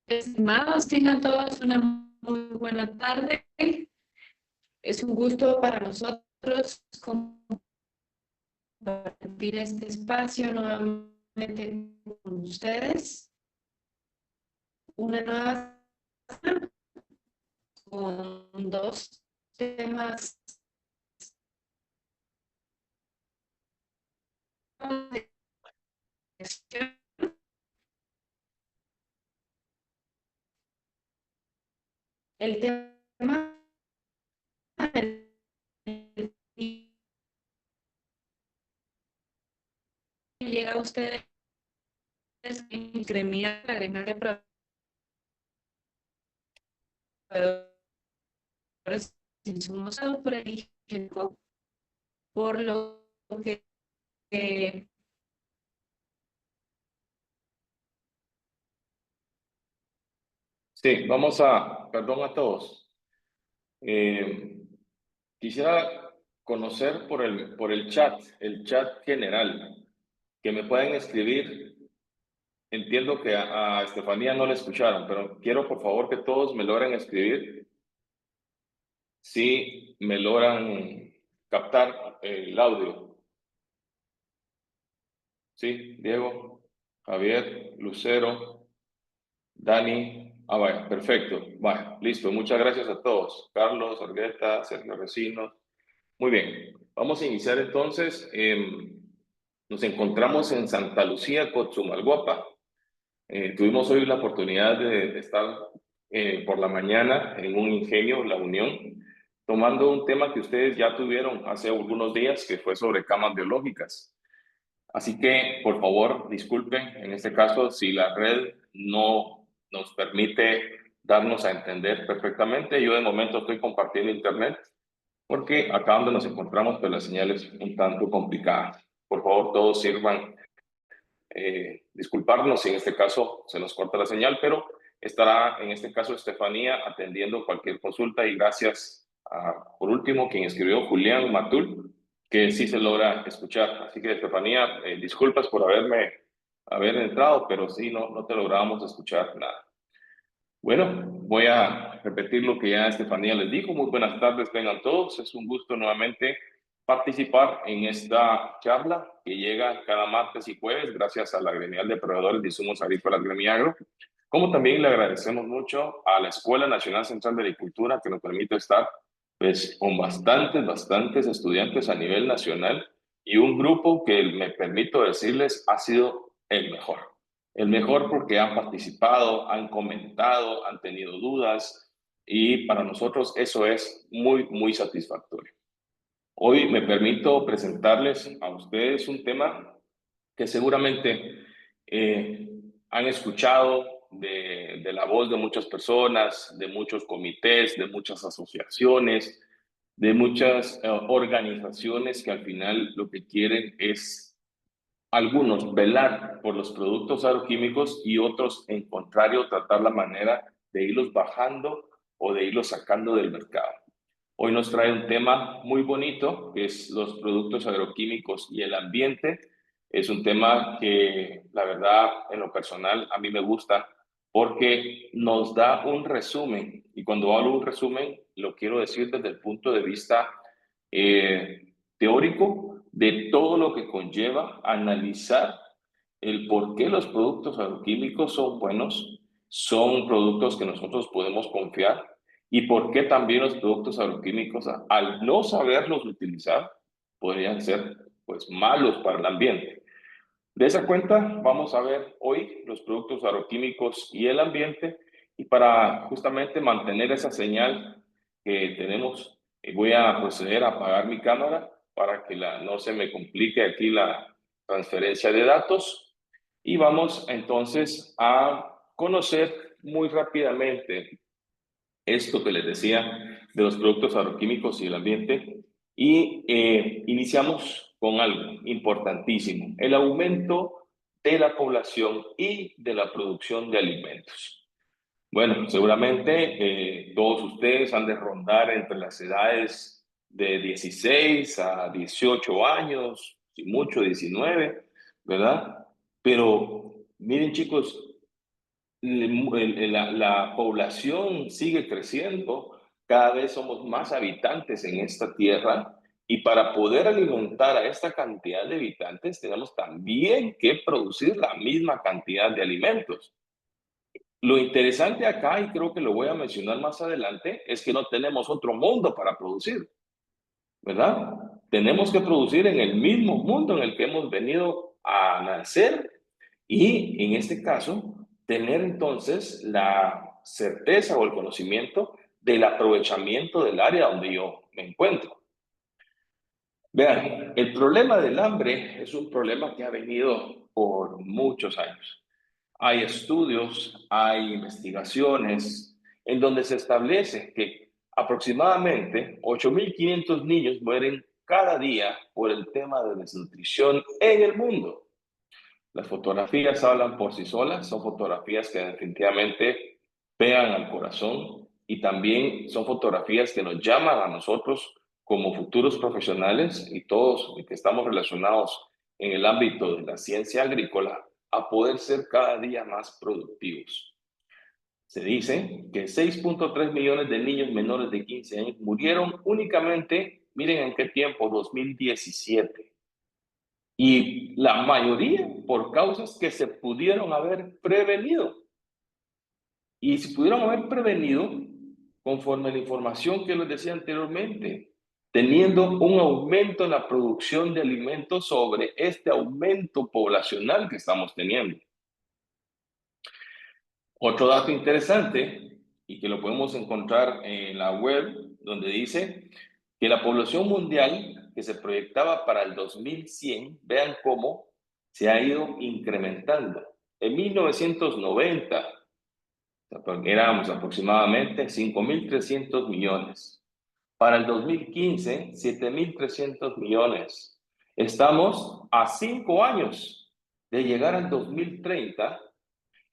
Estimados, tengan todos una muy buena tarde. Es un gusto para nosotros compartir este espacio nuevamente con ustedes. Una nueva semana con dos temas de gestión. El tema llega a ustedes en gremial, la gremial de proveedores de insumos por el higiénico, por lo que Sí, perdón a todos. Eh, Quisiera conocer por el chat general, que me pueden escribir. Entiendo que a Estefanía no le escucharon, pero quiero por favor que todos me logren escribir si me logran captar el audio. Sí, Diego, Javier, Lucero, Dani. Ah, vaya, perfecto. Vaya, listo. Muchas gracias a todos. Carlos, Argueta, Sergio Recinos. Muy bien. Vamos a iniciar entonces. Nos encontramos en Santa Lucía, Cotzumalguapa. Tuvimos hoy la oportunidad de estar por la mañana en un ingenio, La Unión, tomando un tema que ustedes ya tuvieron hace algunos días, que fue sobre camas biológicas. Así que, por favor, disculpen, en este caso, si la red no nos permite darnos a entender perfectamente. Yo de momento estoy compartiendo internet porque acá donde nos encontramos, pues la señal es un tanto complicada. Por favor, todos sirvan disculparnos si en este caso se nos corta la señal, pero estará en este caso Estefanía atendiendo cualquier consulta y gracias por último quien escribió Julián Matul, que sí se logra escuchar. Así que Estefanía, disculpas por haber entrado, pero sí no te lográbamos escuchar nada. Bueno, voy a repetir lo que ya Estefanía les dijo. Muy buenas tardes, tengan todos. Es un gusto nuevamente participar en esta charla que llega cada martes y jueves gracias a la Gremial de Proveedores de Insumos Agrícolas Gremiagro, como también le agradecemos mucho a la Escuela Nacional Central de Agricultura que nos permite estar pues, con bastantes estudiantes a nivel nacional y un grupo que me permito decirles ha sido el mejor. El mejor porque han participado, han comentado, han tenido dudas y para nosotros eso es muy satisfactorio. Hoy me permito presentarles a ustedes un tema que seguramente han escuchado de la voz de muchas personas, de muchos comités, de muchas asociaciones, de muchas organizaciones que al final lo que quieren es algunos velar por los productos agroquímicos y otros, en contrario, tratar la manera de irlos bajando o de irlos sacando del mercado. Hoy nos trae un tema muy bonito, que es los productos agroquímicos y el ambiente. Es un tema que, la verdad, en lo personal, a mí me gusta porque nos da un resumen. Y cuando hablo de un resumen, lo quiero decir desde el punto de vista teórico de todo lo que conlleva analizar el por qué los productos agroquímicos son buenos, son productos que nosotros podemos confiar y por qué también los productos agroquímicos, al no saberlos utilizar, podrían ser pues malos para el ambiente. De esa cuenta vamos a ver hoy los productos agroquímicos y el ambiente y para justamente mantener esa señal que tenemos, voy a proceder a apagar mi cámara para que no se me complique aquí la transferencia de datos y vamos entonces a conocer muy rápidamente esto que les decía de los productos agroquímicos y el ambiente y iniciamos con algo importantísimo, el aumento de la población y de la producción de alimentos. Bueno, seguramente todos ustedes han de rondar entre las edades de 16 a 18 años, y mucho 19, ¿verdad? Pero miren chicos, la población sigue creciendo, cada vez somos más habitantes en esta tierra y para poder alimentar a esta cantidad de habitantes tenemos también que producir la misma cantidad de alimentos. Lo interesante acá, y creo que lo voy a mencionar más adelante, es que no tenemos otro mundo para producir, ¿verdad? Tenemos que producir en el mismo mundo en el que hemos venido a nacer y en este caso tener entonces la certeza o el conocimiento del aprovechamiento del área donde yo me encuentro. Vean, el problema del hambre es un problema que ha venido por muchos años. Hay estudios, hay investigaciones en donde se establece que aproximadamente 8.500 niños mueren cada día por el tema de desnutrición en el mundo. Las fotografías hablan por sí solas, son fotografías que definitivamente pegan al corazón y también son fotografías que nos llaman a nosotros como futuros profesionales y todos los que estamos relacionados en el ámbito de la ciencia agrícola a poder ser cada día más productivos. Se dice que 6.3 millones de niños menores de 15 años murieron únicamente, miren en qué tiempo, 2017. Y la mayoría por causas que se pudieron haber prevenido. Y si pudieron haber prevenido, conforme a la información que les decía anteriormente, teniendo un aumento en la producción de alimentos sobre este aumento poblacional que estamos teniendo. Otro dato interesante, y que lo podemos encontrar en la web, donde dice que la población mundial que se proyectaba para el 2100, vean cómo se ha ido incrementando. En 1990 éramos aproximadamente 5.300 millones. Para el 2015, 7.300 millones. Estamos a 5 años de llegar al 2030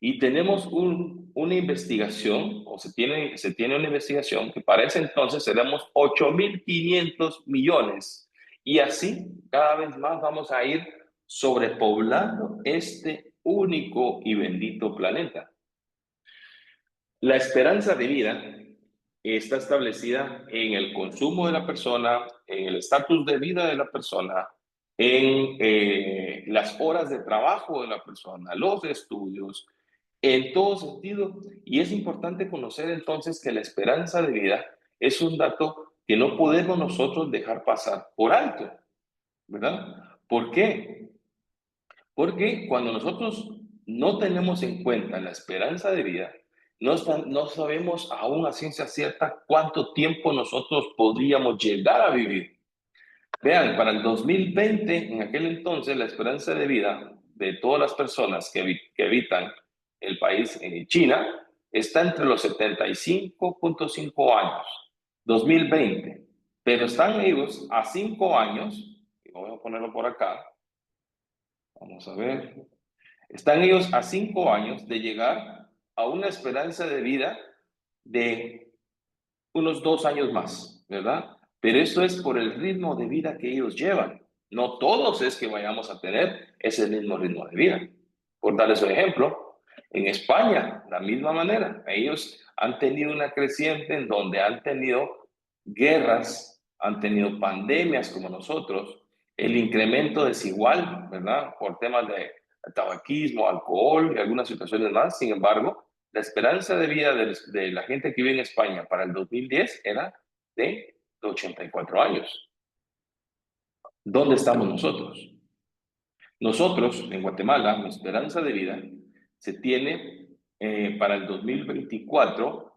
y tenemos una investigación, o se tiene una investigación que para ese entonces seremos 8.500 millones. Y así cada vez más vamos a ir sobrepoblando este único y bendito planeta. La esperanza de vida está establecida en el consumo de la persona, en el estatus de vida de la persona, en las horas de trabajo de la persona, los estudios, en todo sentido. Y es importante conocer entonces que la esperanza de vida es un dato que no podemos nosotros dejar pasar por alto, ¿verdad? ¿Por qué? Porque cuando nosotros no tenemos en cuenta la esperanza de vida, no sabemos aún a ciencia cierta cuánto tiempo nosotros podríamos llegar a vivir. Vean, para el 2020, en aquel entonces, la esperanza de vida de todas las personas que habitan el país en China está entre los 75.5 años, 2020. Pero están ellos a 5 años, y voy a ponerlo por acá, vamos a ver, están ellos a 5 años de llegar a una esperanza de vida de unos 2 años más, ¿verdad? Pero eso es por el ritmo de vida que ellos llevan. No todos es que vayamos a tener ese mismo ritmo de vida. Por darles un ejemplo, en España, la misma manera, ellos han tenido una creciente en donde han tenido guerras, han tenido pandemias como nosotros, el incremento desigual, ¿verdad? Por temas de tabaquismo, alcohol y algunas situaciones más. Sin embargo, la esperanza de vida de la gente que vive en España para el 2010 era de 84 años. ¿Dónde estamos nosotros? Nosotros, en Guatemala, la esperanza de vida se tiene para el 2024,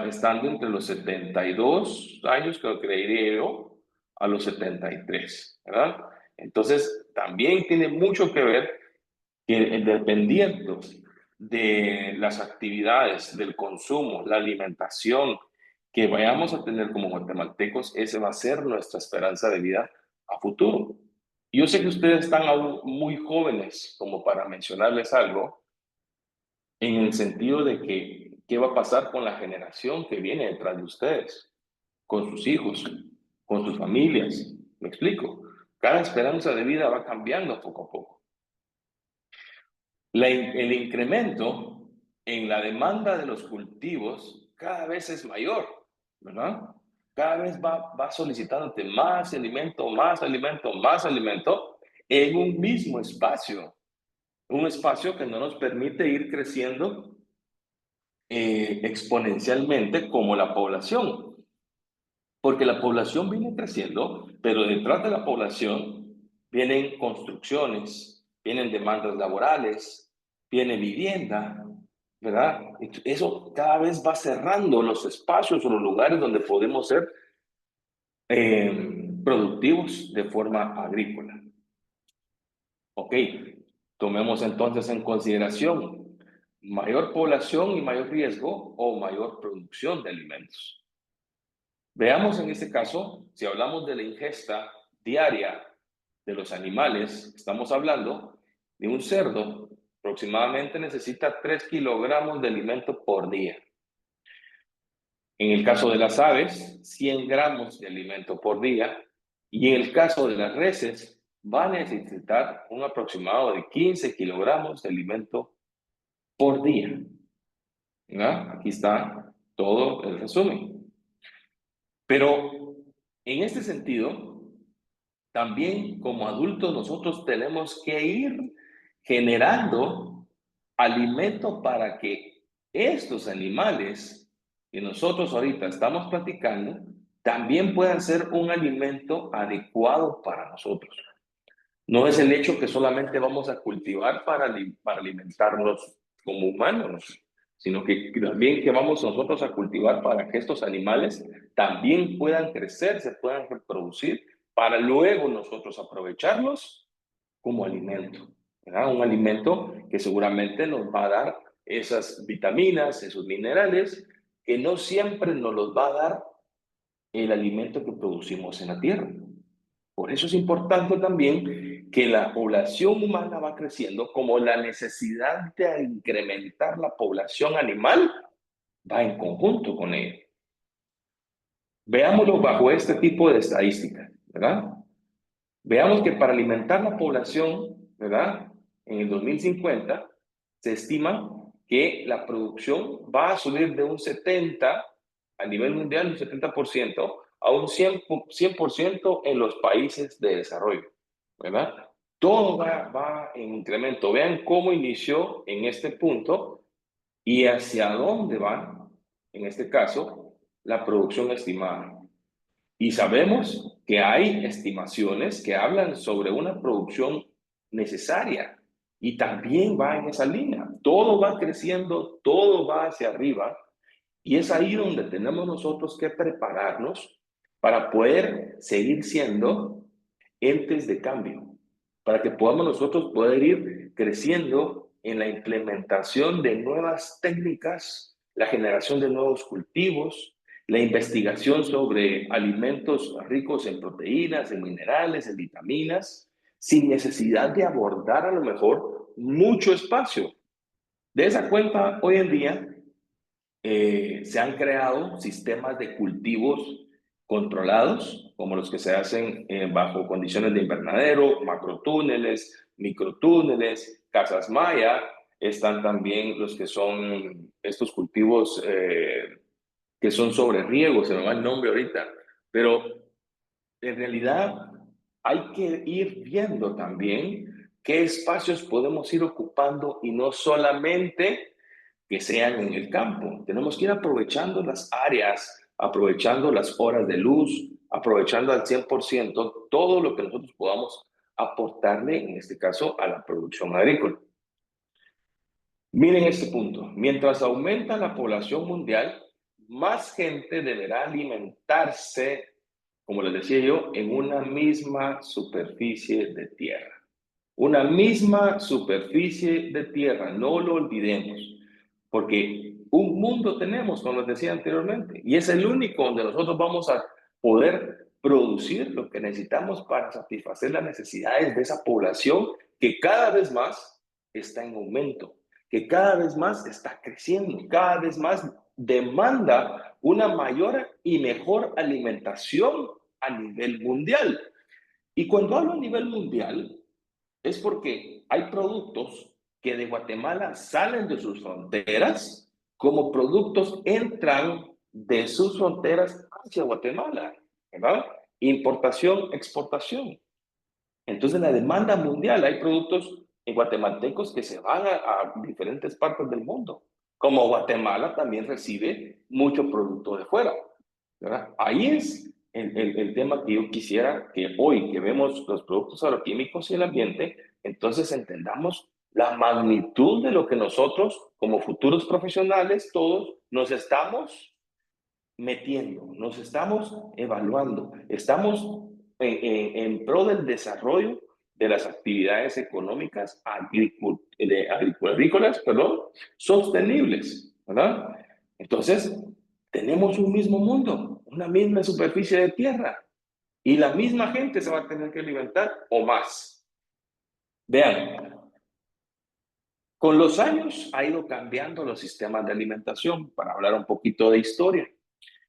estando entre los 72 años, que creería yo, a los 73, ¿verdad? Entonces, también tiene mucho que ver que dependiendo de las actividades, del consumo, la alimentación que vayamos a tener como guatemaltecos, ese va a ser nuestra esperanza de vida a futuro. Yo sé que ustedes están aún muy jóvenes como para mencionarles algo en el sentido de que qué va a pasar con la generación que viene detrás de ustedes, con sus hijos, con sus familias. ¿Me explico? Cada esperanza de vida va cambiando poco a poco. El incremento en la demanda de los cultivos cada vez es mayor, ¿verdad? Cada vez va solicitándote más alimento, más alimento, más alimento en un mismo espacio. Un espacio que no nos permite ir creciendo exponencialmente como la población. Porque la población viene creciendo, pero detrás de la población vienen construcciones, vienen demandas laborales, viene vivienda, ¿verdad? Eso cada vez va cerrando los espacios o los lugares donde podemos ser productivos de forma agrícola. Ok, tomemos entonces en consideración mayor población y mayor riesgo o mayor producción de alimentos. Veamos en este caso, si hablamos de la ingesta diaria de los animales, estamos hablando de un cerdo, aproximadamente necesita 3 kilogramos de alimento por día. En el caso de las aves, 100 gramos de alimento por día. Y en el caso de las reses, va a necesitar un aproximado de 15 kilogramos de alimento por día. ¿verdad? Aquí está todo el resumen. Pero en este sentido, también como adultos nosotros tenemos que ir generando alimento para que estos animales que nosotros ahorita estamos platicando también puedan ser un alimento adecuado para nosotros. No es el hecho que solamente vamos a cultivar para alimentarnos como humanos, sino que también que vamos nosotros a cultivar para que estos animales también puedan crecer, se puedan reproducir, para luego nosotros aprovecharlos como alimento, ¿verdad? Un alimento que seguramente nos va a dar esas vitaminas, esos minerales, que no siempre nos los va a dar el alimento que producimos en la tierra. Por eso es importante también que la población humana va creciendo, como la necesidad de incrementar la población animal va en conjunto con ello. Veámoslo bajo este tipo de estadística, ¿verdad? Veamos que para alimentar la población, ¿verdad? En el 2050 se estima que la producción va a subir de un 70 a nivel mundial, un 70%, a un 100% en los países de desarrollo, ¿verdad? Todo va en incremento. Vean cómo inició en este punto y hacia dónde va, en este caso, la producción estimada. Y sabemos que hay estimaciones que hablan sobre una producción necesaria y también va en esa línea. Todo va creciendo, todo va hacia arriba y es ahí donde tenemos nosotros que prepararnos para poder seguir siendo entes de cambio, para que podamos nosotros poder ir creciendo en la implementación de nuevas técnicas, la generación de nuevos cultivos, la investigación sobre alimentos ricos en proteínas, en minerales, en vitaminas, sin necesidad de abordar a lo mejor mucho espacio. De esa cuenta, hoy en día se han creado sistemas de cultivos controlados, como los que se hacen bajo condiciones de invernadero, macrotúneles, microtúneles, casas maya. Están también los que son estos cultivos que son sobre riego, se me va el nombre ahorita, pero en realidad hay que ir viendo también qué espacios podemos ir ocupando y no solamente que sean en el campo. Tenemos que ir aprovechando las áreas, aprovechando las horas de luz, aprovechando al 100% todo lo que nosotros podamos aportarle, en este caso, a la producción agrícola. Miren este punto. Mientras aumenta la población mundial, más gente deberá alimentarse, como les decía yo, en una misma superficie de tierra. Una misma superficie de tierra, no lo olvidemos, porque un mundo tenemos, como les decía anteriormente, y es el único donde nosotros vamos a poder producir lo que necesitamos para satisfacer las necesidades de esa población que cada vez más está en aumento, que cada vez más está creciendo, cada vez más demanda una mayor y mejor alimentación a nivel mundial. Y cuando hablo a nivel mundial, es porque hay productos que de Guatemala salen de sus fronteras como productos entran de sus fronteras hacia Guatemala, ¿verdad? Importación, exportación. Entonces la demanda mundial, hay productos guatemaltecos que se van a diferentes partes del mundo, como Guatemala también recibe mucho producto de fuera, ¿verdad? Ahí es el tema que yo quisiera que hoy que vemos los productos agroquímicos y el ambiente, entonces entendamos la magnitud de lo que nosotros como futuros profesionales todos nos estamos metiendo, nos estamos evaluando, estamos en pro del desarrollo de las actividades económicas agrícolas, perdón, sostenibles, ¿verdad? Entonces, tenemos un mismo mundo, una misma superficie de tierra y la misma gente se va a tener que alimentar o más. Vean, con los años ha ido cambiando los sistemas de alimentación, para hablar un poquito de historia.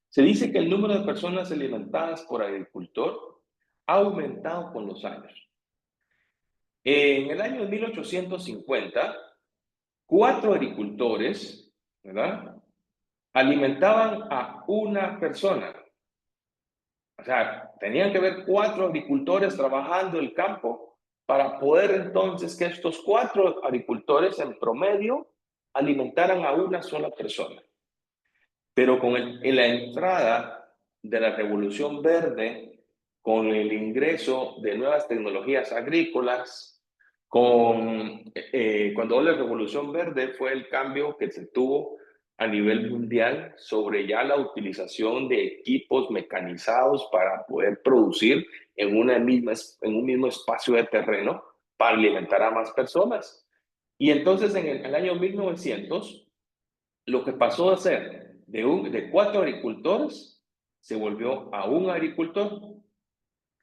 Se dice que el número de personas alimentadas por agricultor ha aumentado con los años. En el año 1850, 4 agricultores, ¿verdad?, alimentaban a una persona. O sea, tenían que haber 4 agricultores trabajando el campo para poder entonces que estos 4 agricultores en promedio alimentaran a una sola persona. Pero con la entrada de la Revolución Verde, con el ingreso de nuevas tecnologías agrícolas, cuando la Revolución Verde fue el cambio que se tuvo a nivel mundial sobre ya la utilización de equipos mecanizados para poder producir en un mismo espacio de terreno para alimentar a más personas. Y entonces en el año 1900, lo que pasó de ser de 4 agricultores, se volvió a un agricultor.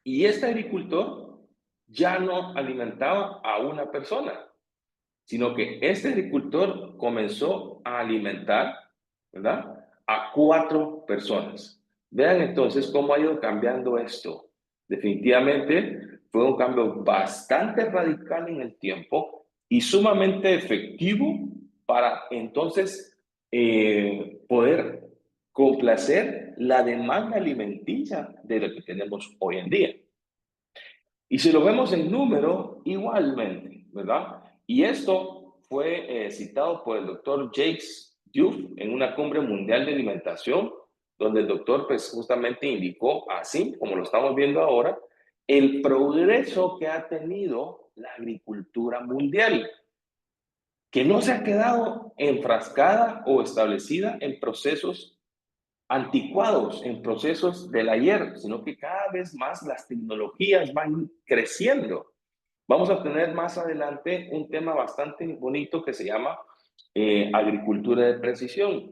Y este agricultor ya no alimentaba a una persona, sino que este agricultor comenzó a alimentar, ¿verdad?, a 4 personas. Vean entonces cómo ha ido cambiando esto. Definitivamente fue un cambio bastante radical en el tiempo y sumamente efectivo para entonces poder complacer la demanda alimenticia de lo que tenemos hoy en día. Y si lo vemos en número, igualmente, ¿verdad? Y esto fue citado por el doctor Jacques Diouf en una cumbre mundial de alimentación, donde el doctor pues justamente indicó, así como lo estamos viendo ahora, el progreso que ha tenido la agricultura mundial, que no se ha quedado enfrascada o establecida en procesos anticuados, en procesos del ayer, sino que cada vez más las tecnologías van creciendo. Vamos a tener más adelante un tema bastante bonito que se llama agricultura de precisión.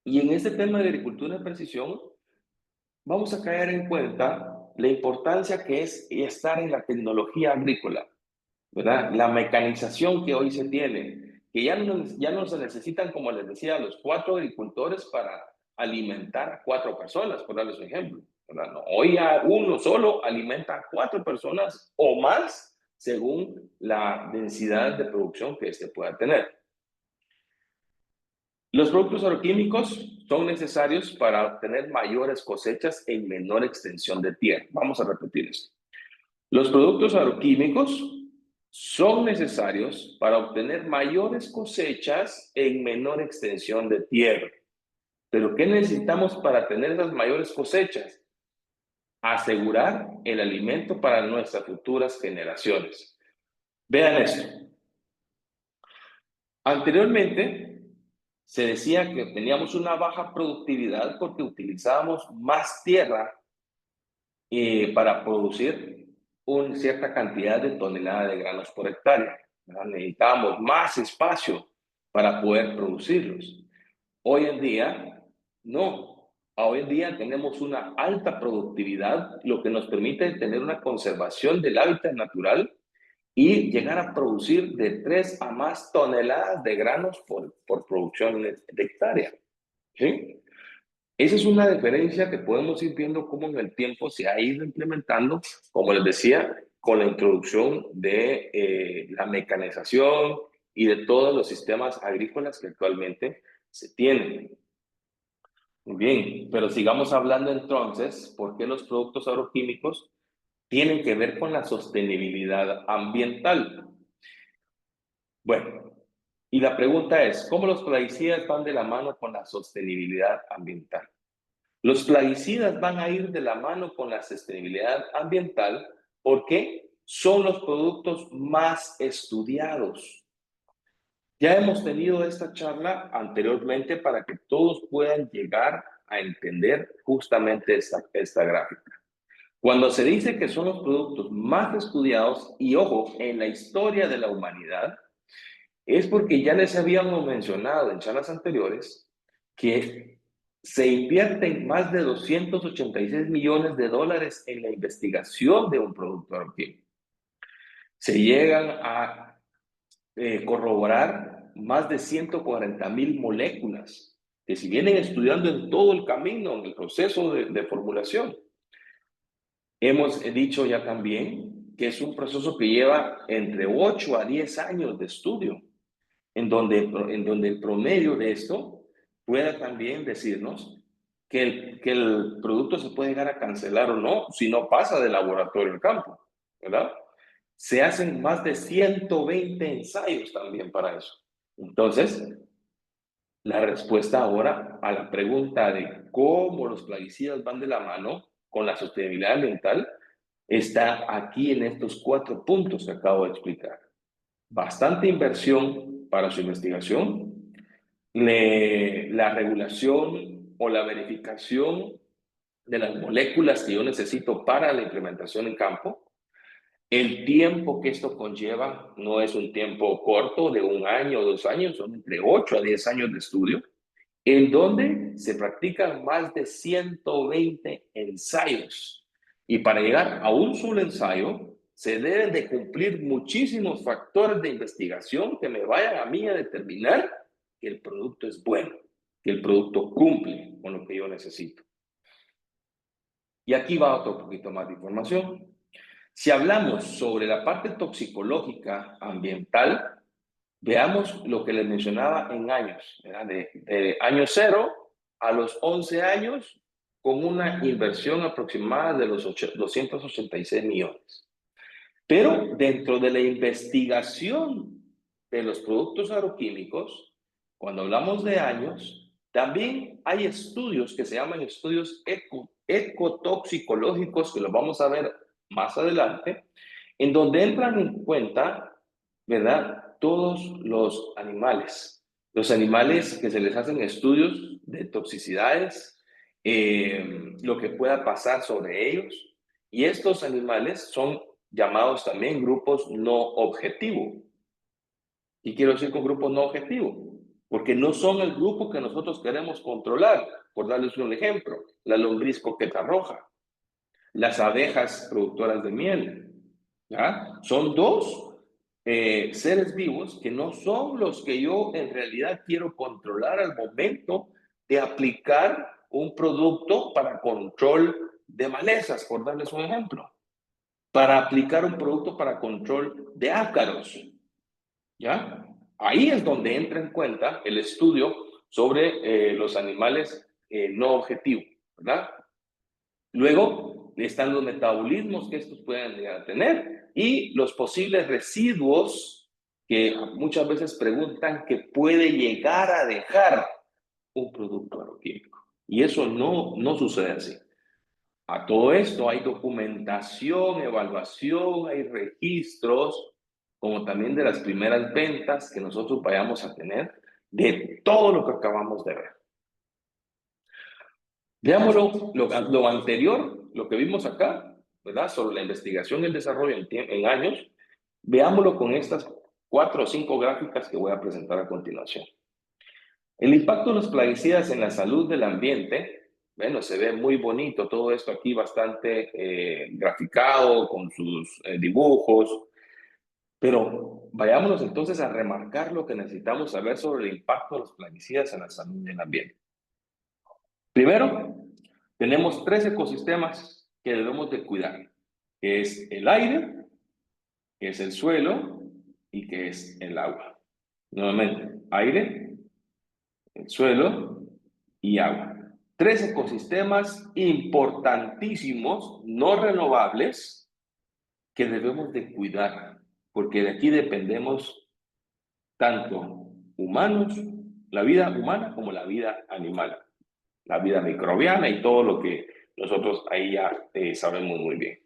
Y en este tema de agricultura de precisión, vamos a caer en cuenta la importancia que es estar en la tecnología agrícola, ¿verdad? La mecanización que hoy se tiene, que ya no se necesitan, como les decía, los 4 agricultores para alimentar a 4 personas, por darles un ejemplo, ¿verdad? No, hoy a uno solo alimenta a 4 personas o más según la densidad de producción que éste pueda tener. Los productos agroquímicos son necesarios para obtener mayores cosechas en menor extensión de tierra. Vamos a repetir esto. Los productos agroquímicos son necesarios para obtener mayores cosechas en menor extensión de tierra. ¿Pero qué necesitamos para tener las mayores cosechas? Asegurar el alimento para nuestras futuras generaciones. Vean esto. Anteriormente se decía que teníamos una baja productividad porque utilizábamos más tierra para producir una cierta cantidad de toneladas de granos por hectárea, ¿verdad? Necesitábamos más espacio para poder producirlos. Hoy en día, no. Hoy en día tenemos una alta productividad, lo que nos permite tener una conservación del hábitat natural y llegar a producir de 3 a más toneladas de granos por producción de hectárea. ¿Sí? Esa es una diferencia que podemos ir viendo cómo en el tiempo se ha ido implementando, como les decía, con la introducción de la mecanización y de todos los sistemas agrícolas que actualmente se tienen. Muy bien, pero sigamos hablando entonces, ¿por qué los productos agroquímicos tienen que ver con la sostenibilidad ambiental? Bueno, y la pregunta es, ¿cómo los plaguicidas van de la mano con la sostenibilidad ambiental? Los plaguicidas van a ir de la mano con la sostenibilidad ambiental porque son los productos más estudiados. Ya hemos tenido esta charla anteriormente para que todos puedan llegar a entender justamente esta gráfica. Cuando se dice que son los productos más estudiados, y ojo, en la historia de la humanidad, es porque ya les habíamos mencionado en charlas anteriores que se invierten más de 286 millones de dólares en la investigación de un producto agroquímico. Se llegan a corroborar más de 140,000 moléculas que se vienen estudiando en todo el camino, en el proceso de formulación. Hemos dicho ya también que es un proceso que lleva entre 8 a 10 años de estudio, en donde el promedio de esto pueda también decirnos que el producto se puede llegar a cancelar o no si no pasa de laboratorio al campo, ¿verdad? Se hacen más de 120 ensayos también para eso. Entonces, la respuesta ahora a la pregunta de cómo los plaguicidas van de la mano con la sostenibilidad ambiental está aquí en estos 4 puntos que acabo de explicar. Bastante inversión para su investigación, la regulación o la verificación de las moléculas que yo necesito para la implementación en campo. El tiempo que esto conlleva no es un tiempo corto de 1 año o 2 años, son entre 8 a 10 años de estudio, en donde se practican más de 120 ensayos. Y para llegar a un solo ensayo, se deben de cumplir muchísimos factores de investigación que me vayan a mí a determinar que el producto es bueno, que el producto cumple con lo que yo necesito. Y aquí va otro poquito más de información. Si hablamos sobre la parte toxicológica ambiental, veamos lo que les mencionaba en años, de año 0 a los 11 años, con una inversión aproximada de los 286 millones. Pero dentro de la investigación de los productos agroquímicos, cuando hablamos de años, también hay estudios que se llaman estudios ecotoxicológicos, que los vamos a ver más adelante, en donde entran en cuenta, ¿verdad?, todos los animales que se les hacen estudios de toxicidades, lo que pueda pasar sobre ellos, y estos animales son llamados también grupos no objetivo. ¿Y quiero decir con grupos no objetivo? Porque no son el grupo que nosotros queremos controlar. Por darles un ejemplo, la lombriz coqueta roja, las abejas productoras de miel, ¿ya? Son dos seres vivos que no son los que yo en realidad quiero controlar al momento de aplicar un producto para control de malezas, por darles un ejemplo, para aplicar un producto para control de ácaros, ¿ya? Ahí es donde entra en cuenta el estudio sobre los animales no objetivos, ¿verdad? Luego están los metabolismos que estos pueden llegar a tener y los posibles residuos que muchas veces preguntan que puede llegar a dejar un producto agroquímico. Y eso no sucede así. A todo esto hay documentación, evaluación, hay registros, como también de las primeras ventas que nosotros vayamos a tener, de todo lo que acabamos de ver. Veámoslo, lo anterior, lo que vimos acá, ¿verdad? Sobre la investigación y el desarrollo en años, veámoslo con estas 4 o 5 gráficas que voy a presentar a continuación. El impacto de los plaguicidas en la salud del ambiente, bueno, se ve muy bonito todo esto aquí, bastante graficado, con sus dibujos, pero vayámonos entonces a remarcar lo que necesitamos saber sobre el impacto de los plaguicidas en la salud del ambiente. Primero, tenemos 3 ecosistemas que debemos de cuidar, que es el aire, que es el suelo y que es el agua. Nuevamente, aire, el suelo y agua. Tres ecosistemas importantísimos, no renovables, que debemos de cuidar, porque de aquí dependemos tanto humanos, la vida humana como la vida animal, la vida microbiana y todo lo que nosotros ahí ya sabemos muy bien.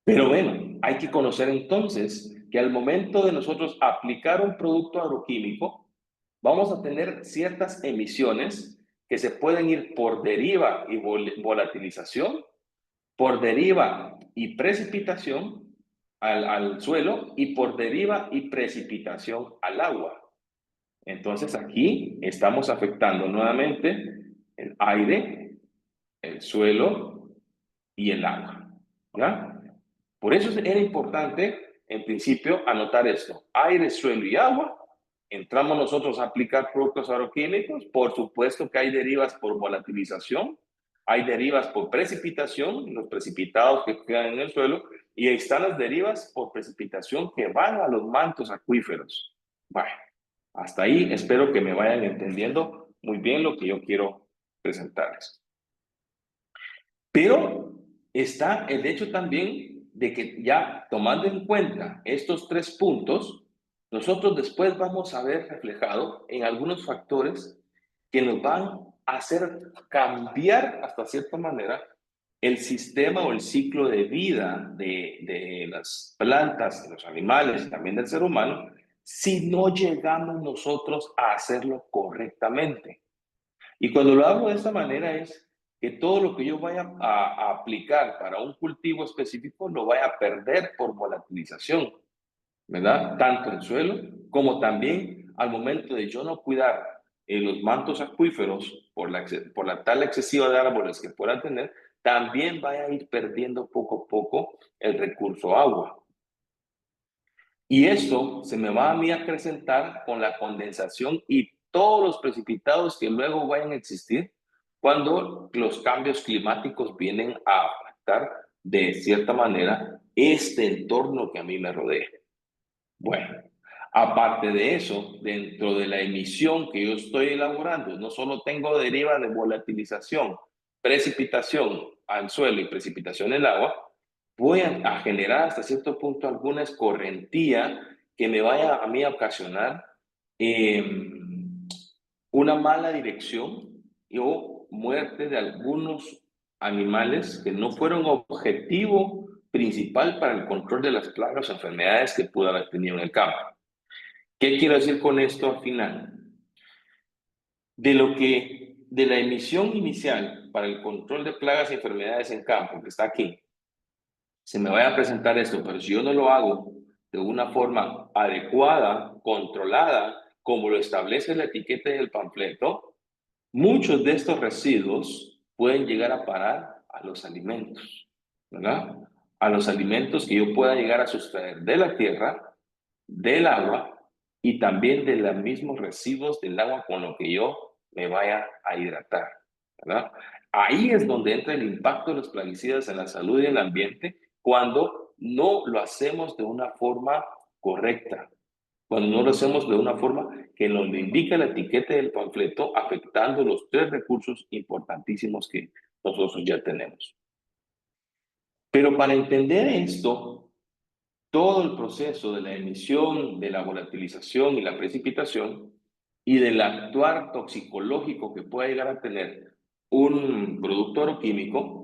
Pero bueno, hay que conocer entonces que al momento de nosotros aplicar un producto agroquímico, vamos a tener ciertas emisiones que se pueden ir por deriva y volatilización, por deriva y precipitación al suelo y por deriva y precipitación al agua. Entonces aquí estamos afectando nuevamente el aire, el suelo y el agua. ¿Ya? Por eso era importante, en principio, anotar esto. Aire, suelo y agua. Entramos nosotros a aplicar productos agroquímicos. Por supuesto que hay derivas por volatilización, hay derivas por precipitación, los precipitados que quedan en el suelo, y están las derivas por precipitación que van a los mantos acuíferos. Bueno, hasta ahí espero que me vayan entendiendo muy bien lo que yo quiero presentarles. Pero está el hecho también de que ya tomando en cuenta estos tres puntos, nosotros después vamos a ver reflejado en algunos factores que nos van a hacer cambiar hasta cierta manera el sistema o el ciclo de vida de las plantas, de los animales y también del ser humano, si no llegamos nosotros a hacerlo correctamente. Y cuando lo hago de esta manera es que todo lo que yo vaya a aplicar para un cultivo específico lo vaya a perder por volatilización, ¿verdad? Tanto el suelo como también al momento de yo no cuidar los mantos acuíferos por la tala excesiva de árboles que puedan tener, también vaya a ir perdiendo poco a poco el recurso agua. Y esto se me va a mí a acrecentar con la condensación y todos los precipitados que luego vayan a existir cuando los cambios climáticos vienen a afectar de cierta manera este entorno que a mí me rodea. Bueno, aparte de eso, dentro de la emisión que yo estoy elaborando, no solo tengo deriva de volatilización, precipitación al suelo y precipitación en el agua, voy a generar hasta cierto punto alguna escorrentía que me vaya a mí a ocasionar eh, una mala dirección o muerte de algunos animales que no fueron objetivo principal para el control de las plagas o enfermedades que pudo haber tenido en el campo. ¿Qué quiero decir con esto al final? De la emisión inicial para el control de plagas y enfermedades en campo, que está aquí, se me vaya a presentar esto, pero si yo no lo hago de una forma adecuada, controlada, como lo establece la etiqueta del panfleto, muchos de estos residuos pueden llegar a parar a los alimentos, ¿verdad? A los alimentos que yo pueda llegar a sustraer de la tierra, del agua y también de los mismos residuos del agua con lo que yo me vaya a hidratar, ¿verdad? Ahí es donde entra el impacto de los plaguicidas en la salud y en el ambiente cuando no lo hacemos de una forma correcta, cuando no lo hacemos de una forma que nos lo indica la etiqueta del panfleto, afectando los tres recursos importantísimos que nosotros ya tenemos. Pero para entender esto, todo el proceso de la emisión, de la volatilización y la precipitación y del actuar toxicológico que pueda llegar a tener un producto agroquímico,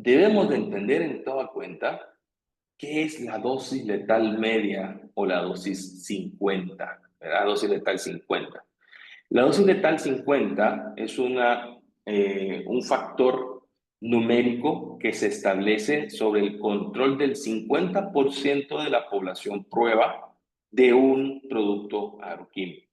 debemos de entender en toda cuenta qué es la dosis letal media o la dosis 50, ¿verdad? Dosis letal 50. La dosis letal 50 es un factor numérico que se establece sobre el control del 50% de la población prueba de un producto agroquímico.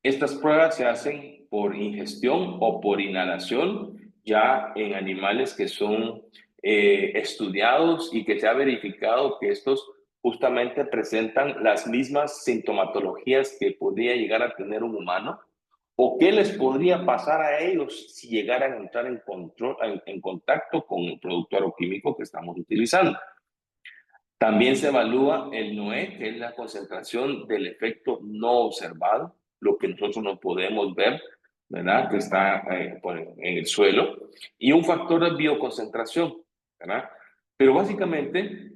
Estas pruebas se hacen por ingestión o por inhalación ya en animales que son estudiados y que se ha verificado que estos justamente presentan las mismas sintomatologías que podría llegar a tener un humano o qué les podría pasar a ellos si llegaran a entrar en contacto con el producto agroquímico que estamos utilizando. También se evalúa el NOE, que es la concentración del efecto no observado, lo que nosotros no podemos ver, ¿verdad? Que está en el suelo, y un factor de bioconcentración, ¿verdad? Pero básicamente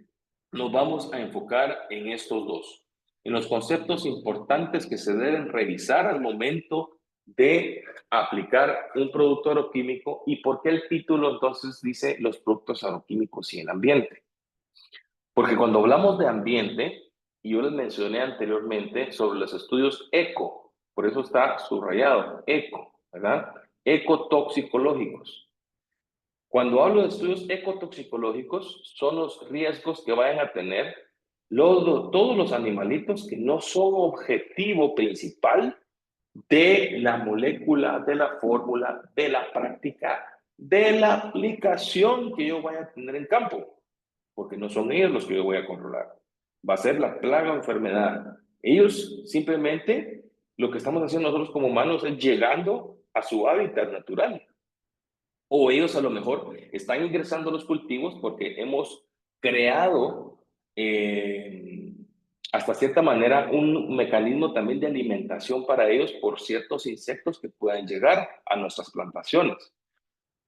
nos vamos a enfocar en estos dos, en los conceptos importantes que se deben revisar al momento de aplicar un producto agroquímico y por qué el título entonces dice los productos agroquímicos y el ambiente. Porque cuando hablamos de ambiente, y yo les mencioné anteriormente sobre los estudios eco, por eso está subrayado, eco, ¿verdad? Ecotoxicológicos. Cuando hablo de estudios ecotoxicológicos, son los riesgos que vayan a tener todos los animalitos que no son objetivo principal de la molécula, de la fórmula, de la práctica, de la aplicación que yo vaya a tener en campo, porque no son ellos los que yo voy a controlar. Va a ser la plaga o enfermedad. Ellos simplemente, lo que estamos haciendo nosotros como humanos es llegando a su hábitat natural. O ellos a lo mejor están ingresando a los cultivos porque hemos creado hasta cierta manera un mecanismo también de alimentación para ellos por ciertos insectos que puedan llegar a nuestras plantaciones.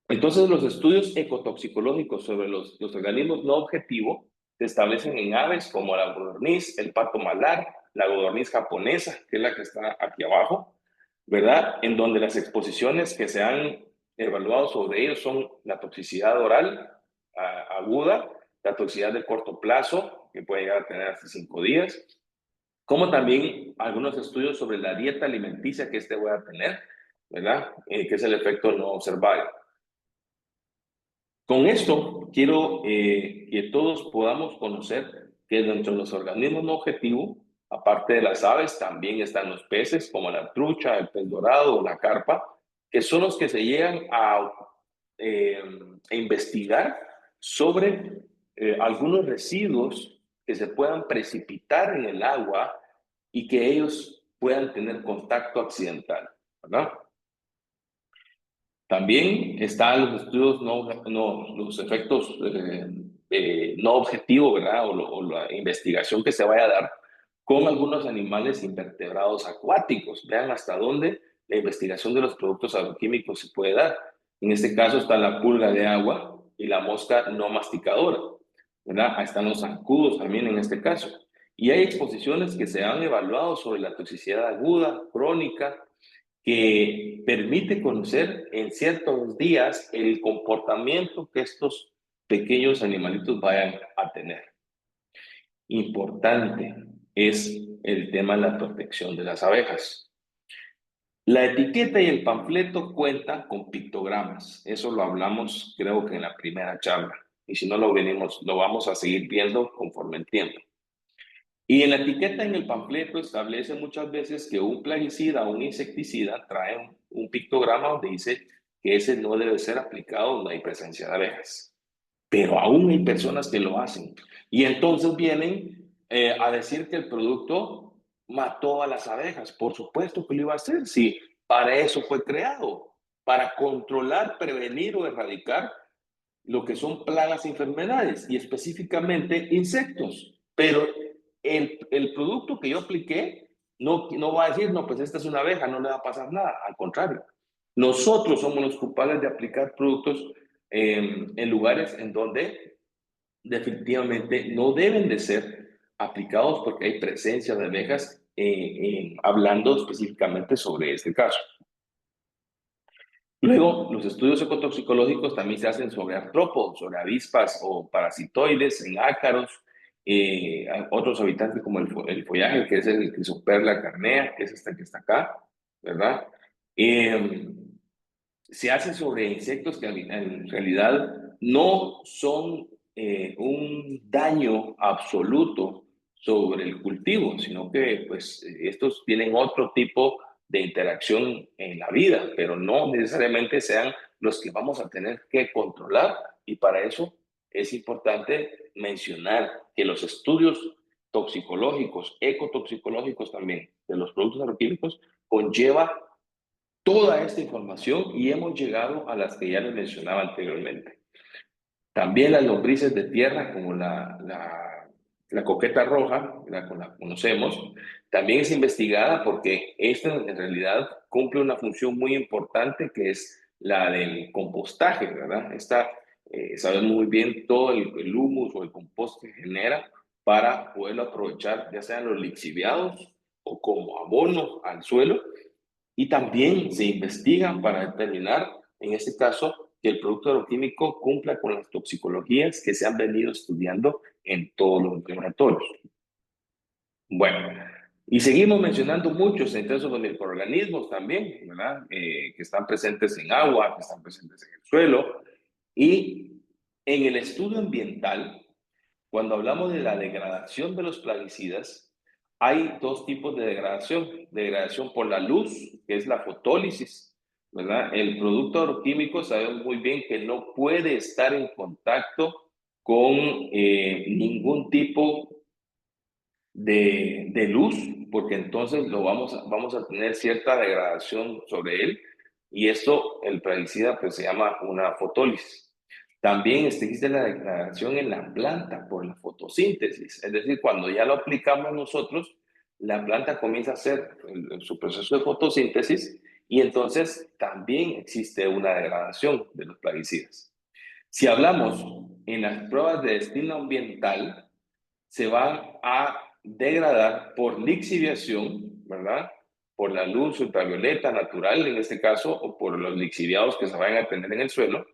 Entonces, los estudios ecotoxicológicos sobre los organismos no objetivos se establecen en aves como la codorniz, el pato malar, la codorniz japonesa, que es la que está aquí abajo, ¿verdad? En donde las exposiciones que se han evaluado sobre ellos son la toxicidad oral aguda, la toxicidad de corto plazo, que puede llegar a tener hasta 5 días, como también algunos estudios sobre la dieta alimenticia que este voy a tener, ¿verdad? Que es el efecto no observado. Con esto quiero que todos podamos conocer que dentro de los organismos no objetivos, aparte de las aves, también están los peces como la trucha, el pez dorado o la carpa, que son los que se llegan a investigar sobre algunos residuos que se puedan precipitar en el agua y que ellos puedan tener contacto accidental, ¿verdad? También están los estudios, los efectos no objetivos, ¿verdad? O la investigación que se vaya a dar con algunos animales invertebrados acuáticos. Vean hasta dónde la investigación de los productos agroquímicos se puede dar. En este caso está la pulga de agua y la mosca no masticadora, ¿verdad? Ahí están los zancudos también en este caso. Y hay exposiciones que se han evaluado sobre la toxicidad aguda, crónica, que permite conocer en ciertos días el comportamiento que estos pequeños animalitos vayan a tener. Importante es el tema de la protección de las abejas. La etiqueta y el panfleto cuentan con pictogramas. Eso lo hablamos, creo que en la primera charla. Y si no lo vamos a seguir viendo conforme el tiempo. Y en la etiqueta en el panfleto establece muchas veces que un plaguicida o un insecticida trae un pictograma donde dice que ese no debe ser aplicado donde hay presencia de abejas. Pero aún hay personas que lo hacen. Y entonces vienen a decir que el producto mató a las abejas. Por supuesto que lo iba a hacer, sí, para eso fue creado, para controlar, prevenir o erradicar lo que son plagas y enfermedades, y específicamente insectos. Pero el producto que yo apliqué no va a decir, no, pues esta es una abeja, no le va a pasar nada. Al contrario, nosotros somos los culpables de aplicar productos en lugares en donde definitivamente no deben de ser aplicados porque hay presencia de abejas, hablando específicamente sobre este caso. Luego, los estudios ecotoxicológicos también se hacen sobre artrópodos, sobre avispas o parasitoides, en ácaros, otros habitantes como el follaje, que es el Chrysoperla carnea, que es esta que está acá, ¿verdad? Se hace sobre insectos que en realidad no son un daño absoluto sobre el cultivo, sino que pues estos tienen otro tipo de interacción en la vida, pero no necesariamente sean los que vamos a tener que controlar, y para eso es importante mencionar que los estudios toxicológicos, ecotoxicológicos también de los productos agroquímicos conlleva toda esta información y hemos llegado a las que ya les mencionaba anteriormente. También las lombrices de tierra, como la coqueta roja, ¿verdad? Como la conocemos, también es investigada porque esta en realidad cumple una función muy importante que es la del compostaje, ¿verdad? Sabemos muy bien todo el humus o el compost que genera para poderlo aprovechar, ya sean los lixiviados o como abono al suelo. Y también se investiga para determinar, en este caso, que el producto agroquímico cumpla con las toxicologías que se han venido estudiando en todos los laboratorios. Bueno, y seguimos mencionando muchos, entonces los microorganismos también, ¿verdad? Que están presentes en agua, que están presentes en el suelo. Y en el estudio ambiental, cuando hablamos de la degradación de los plaguicidas, hay dos tipos de degradación. Degradación por la luz, que es la fotólisis, ¿verdad? El producto agroquímico sabemos muy bien que no puede estar en contacto con ningún tipo de luz, porque entonces vamos a tener cierta degradación sobre él, y esto, el plaguicida, pues se llama una fotólisis. También existe la degradación en la planta por la fotosíntesis, es decir, cuando ya lo aplicamos nosotros, la planta comienza a hacer su proceso de fotosíntesis y entonces también existe una degradación de los plaguicidas. Si hablamos en las pruebas de destino ambiental, se van a degradar por lixiviación, ¿verdad? Por la luz ultravioleta natural, en este caso, o por los lixiviados que se vayan a tener en el suelo,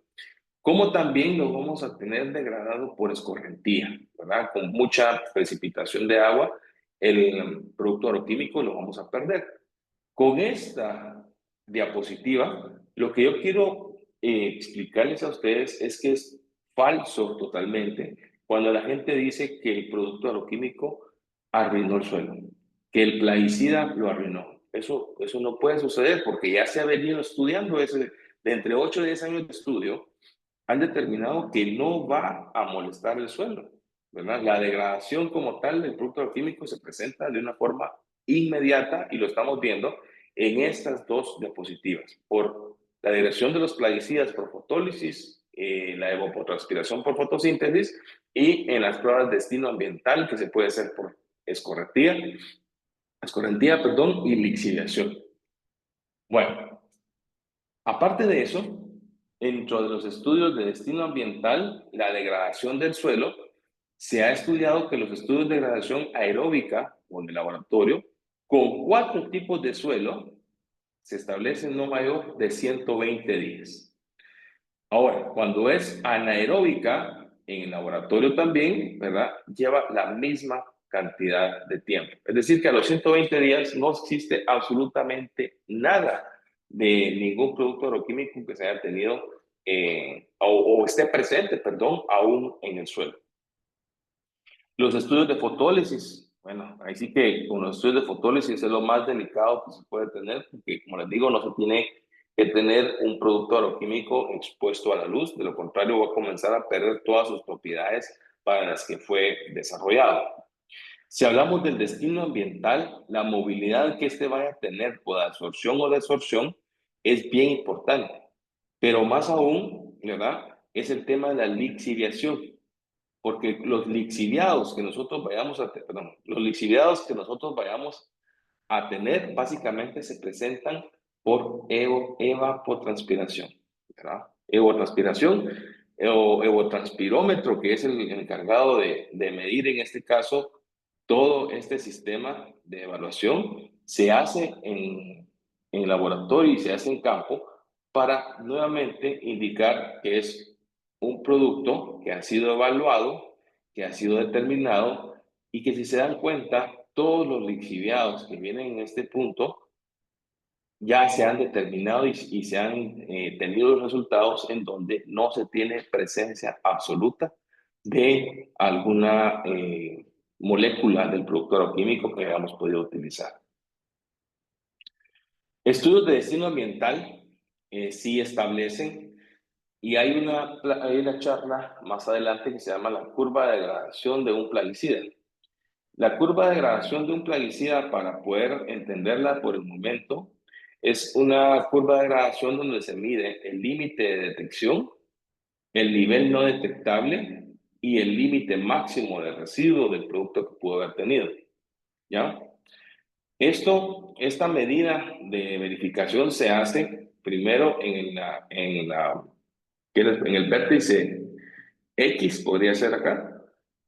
como también lo vamos a tener degradado por escorrentía, ¿verdad? Con mucha precipitación de agua, el producto agroquímico lo vamos a perder. Con esta diapositiva, lo que yo quiero explicarles a ustedes es que es falso totalmente cuando la gente dice que el producto agroquímico arruinó el suelo, que el plaguicida lo arruinó. Eso no puede suceder porque ya se ha venido estudiando ese, de entre 8 y 10 años de estudio, han determinado que no va a molestar el suelo, ¿verdad? La degradación como tal del producto agroquímico se presenta de una forma inmediata y lo estamos viendo en estas dos diapositivas, por la degradación de los plaguicidas por fotólisis, la evapotranspiración por fotosíntesis y en las pruebas de destino ambiental que se puede hacer por escorrentía, perdón, y lixiviación. Bueno, aparte de eso, dentro de los estudios de destino ambiental, la degradación del suelo, se ha estudiado que los estudios de degradación aeróbica o en el laboratorio, con 4 tipos de suelo, se establecen no mayor de 120 días. Ahora, cuando es anaeróbica, en el laboratorio también, ¿verdad? Lleva la misma cantidad de tiempo. Es decir, que a los 120 días no existe absolutamente nada de ningún producto agroquímico que se haya tenido o esté presente, perdón, aún en el suelo. Los estudios de fotólisis, bueno, ahí sí que con los estudios de fotólisis es lo más delicado que se puede tener, porque como les digo, no se tiene que tener un producto agroquímico expuesto a la luz, de lo contrario va a comenzar a perder todas sus propiedades para las que fue desarrollado. Si hablamos del destino ambiental, la movilidad que este vaya a tener por absorción o desorción es bien importante, pero más aún, ¿verdad? Es el tema de la lixiviación, porque los lixiviados que nosotros vayamos a perdón, los lixiviados que nosotros vayamos a tener básicamente se presentan por evapotranspiración, ¿verdad? Evapotranspiración o evotranspirómetro, que es el encargado de medir en este caso todo este sistema de evaluación, se hace en laboratorio y se hace en campo para nuevamente indicar que es un producto que ha sido evaluado, que ha sido determinado y que si se dan cuenta, todos los lixiviados que vienen en este punto ya se han determinado y se han tenido los resultados en donde no se tiene presencia absoluta de alguna molécula del producto agroquímico que hayamos podido utilizar. Estudios de destino ambiental sí establecen, y hay una charla más adelante que se llama la curva de degradación de un plaguicida. La curva de degradación de un plaguicida, para poder entenderla por el momento, es una curva de degradación donde se mide el límite de detección, el nivel no detectable y el límite máximo de residuo del producto que pudo haber tenido, ¿ya? Esta medida de verificación se hace primero en el vértice X, podría ser acá.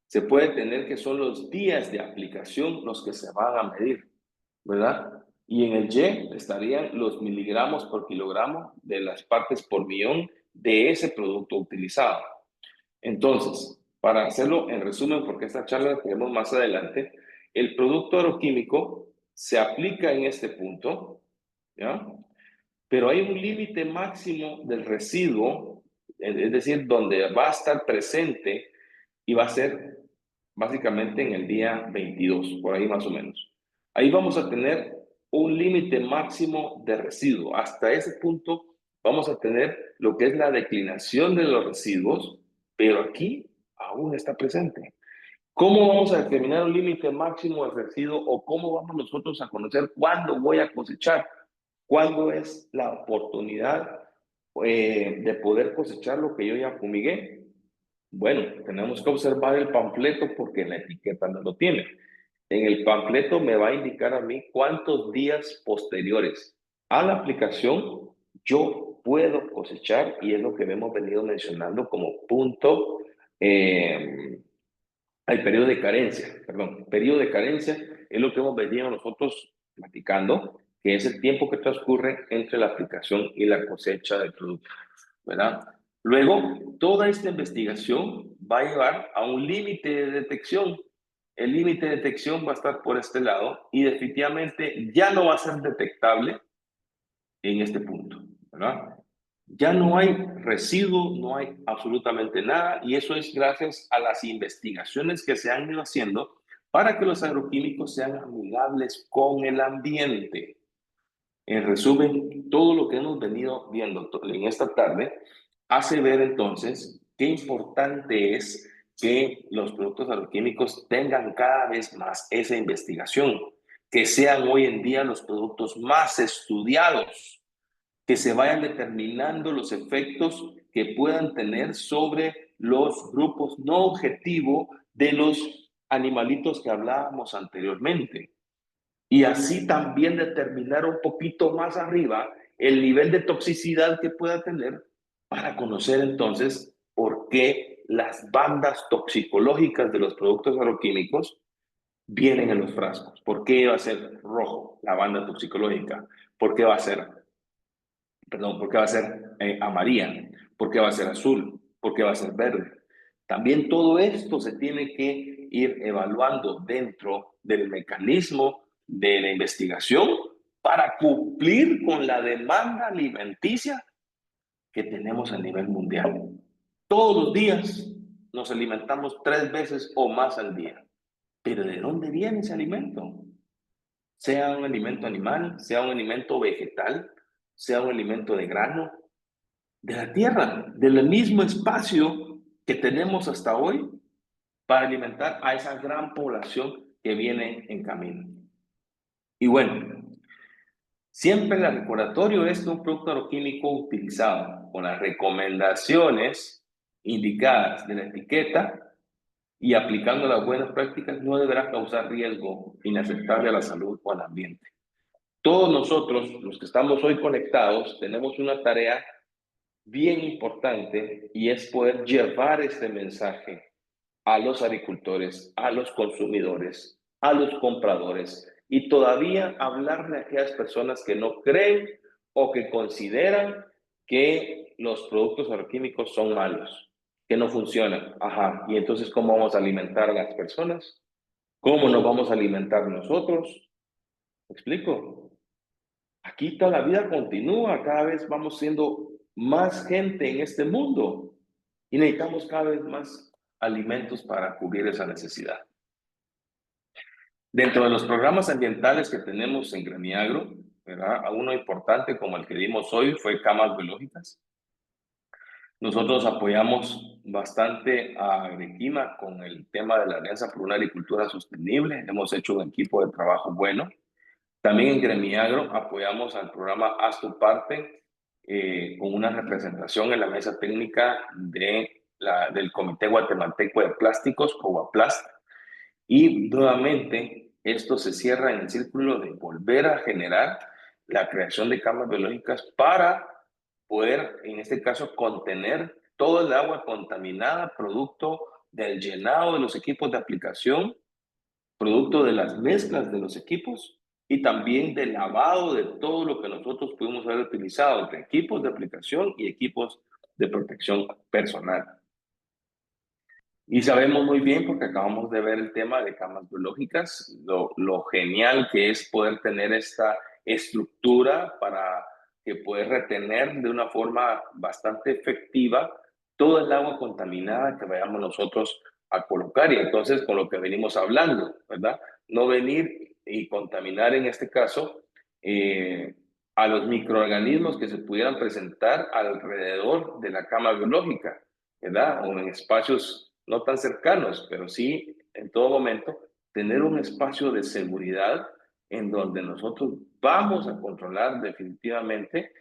Se puede tener que son los días de aplicación los que se van a medir, ¿verdad? Y en el Y estarían los miligramos por kilogramo de las partes por millón de ese producto utilizado. Entonces, para hacerlo en resumen, porque esta charla la tenemos más adelante, el producto agroquímico se aplica en este punto, ¿ya? Pero hay un límite máximo del residuo, es decir, donde va a estar presente y va a ser básicamente en el día 22, por ahí más o menos. Ahí vamos a tener un límite máximo de residuo. Hasta ese punto vamos a tener lo que es la declinación de los residuos, pero aquí aún está presente. ¿Cómo vamos a determinar un límite máximo de residuo o cómo vamos nosotros a conocer cuándo voy a cosechar? ¿Cuándo es la oportunidad de poder cosechar lo que yo ya fumigué? Bueno, tenemos que observar el panfleto porque la etiqueta no lo tiene. En el panfleto me va a indicar a mí cuántos días posteriores a la aplicación yo puedo cosechar y es lo que hemos venido mencionando como punto, el periodo de carencia, perdón, periodo de carencia es lo que hemos venido nosotros platicando, que es el tiempo que transcurre entre la aplicación y la cosecha del producto, ¿verdad? Luego, toda esta investigación va a llevar a un límite de detección. El límite de detección va a estar por este lado y definitivamente ya no va a ser detectable en este punto, ¿verdad? Ya no hay residuo, no hay absolutamente nada y eso es gracias a las investigaciones que se han ido haciendo para que los agroquímicos sean amigables con el ambiente. En resumen, todo lo que hemos venido viendo en esta tarde hace ver entonces qué importante es que los productos agroquímicos tengan cada vez más esa investigación, que sean hoy en día los productos más estudiados, que se vayan determinando los efectos que puedan tener sobre los grupos no objetivo de los animalitos que hablábamos anteriormente. Y así también determinar un poquito más arriba el nivel de toxicidad que pueda tener para conocer entonces por qué las bandas toxicológicas de los productos agroquímicos vienen en los frascos. ¿Por qué va a ser rojo la banda toxicológica? ¿Por qué va a ser, perdón, por qué va a ser amarilla? ¿Por qué va a ser azul? ¿Por qué va a ser verde? También todo esto se tiene que ir evaluando dentro del mecanismo de la investigación para cumplir con la demanda alimenticia que tenemos a nivel mundial. Todos los días nos alimentamos 3 veces o más al día. Pero ¿de dónde viene ese alimento? Sea un alimento animal, sea un alimento vegetal, sea un alimento de grano, de la tierra, del mismo espacio que tenemos hasta hoy para alimentar a esa gran población que viene en camino. Y bueno, siempre el recordatorio es que un producto agroquímico utilizado con las recomendaciones indicadas de la etiqueta y aplicando las buenas prácticas no deberá causar riesgo inaceptable a la salud o al ambiente. Todos nosotros, los que estamos hoy conectados, tenemos una tarea bien importante y es poder llevar este mensaje a los agricultores, a los consumidores, a los compradores y todavía hablarle a aquellas personas que no creen o que consideran que los productos agroquímicos son malos, que no funcionan. Ajá, y entonces, ¿cómo vamos a alimentar a las personas? ¿Cómo nos vamos a alimentar nosotros? ¿Me explico? Aquí toda la vida continúa, cada vez vamos siendo más gente en este mundo y necesitamos cada vez más alimentos para cubrir esa necesidad. Dentro de los programas ambientales que tenemos en Gremiagro, ¿verdad? Uno importante como el que dimos hoy fue camas biológicas. Nosotros apoyamos bastante a Arequima con el tema de la Alianza por una Agricultura Sostenible. Hemos hecho un equipo de trabajo bueno. También en Gremiagro apoyamos al programa Haz tu parte con una representación en la mesa técnica de del Comité Guatemalteco de Plásticos, COGUAPLAST, y nuevamente esto se cierra en el círculo de volver a generar la creación de camas biológicas para poder, en este caso, contener todo el agua contaminada, producto del llenado de los equipos de aplicación, producto de las mezclas de los equipos y también del lavado de todo lo que nosotros pudimos haber utilizado entre equipos de aplicación y equipos de protección personal. Y sabemos muy bien, porque acabamos de ver el tema de camas biológicas, lo genial que es poder tener esta estructura para que pueda retener de una forma bastante efectiva todo el agua contaminada que vayamos nosotros a colocar. Y entonces, con lo que venimos hablando, ¿verdad? No venir y contaminar en este caso a los microorganismos que se pudieran presentar alrededor de la cama biológica, ¿verdad? O en espacios no tan cercanos, pero sí en todo momento tener un espacio de seguridad en donde nosotros vamos a controlar definitivamente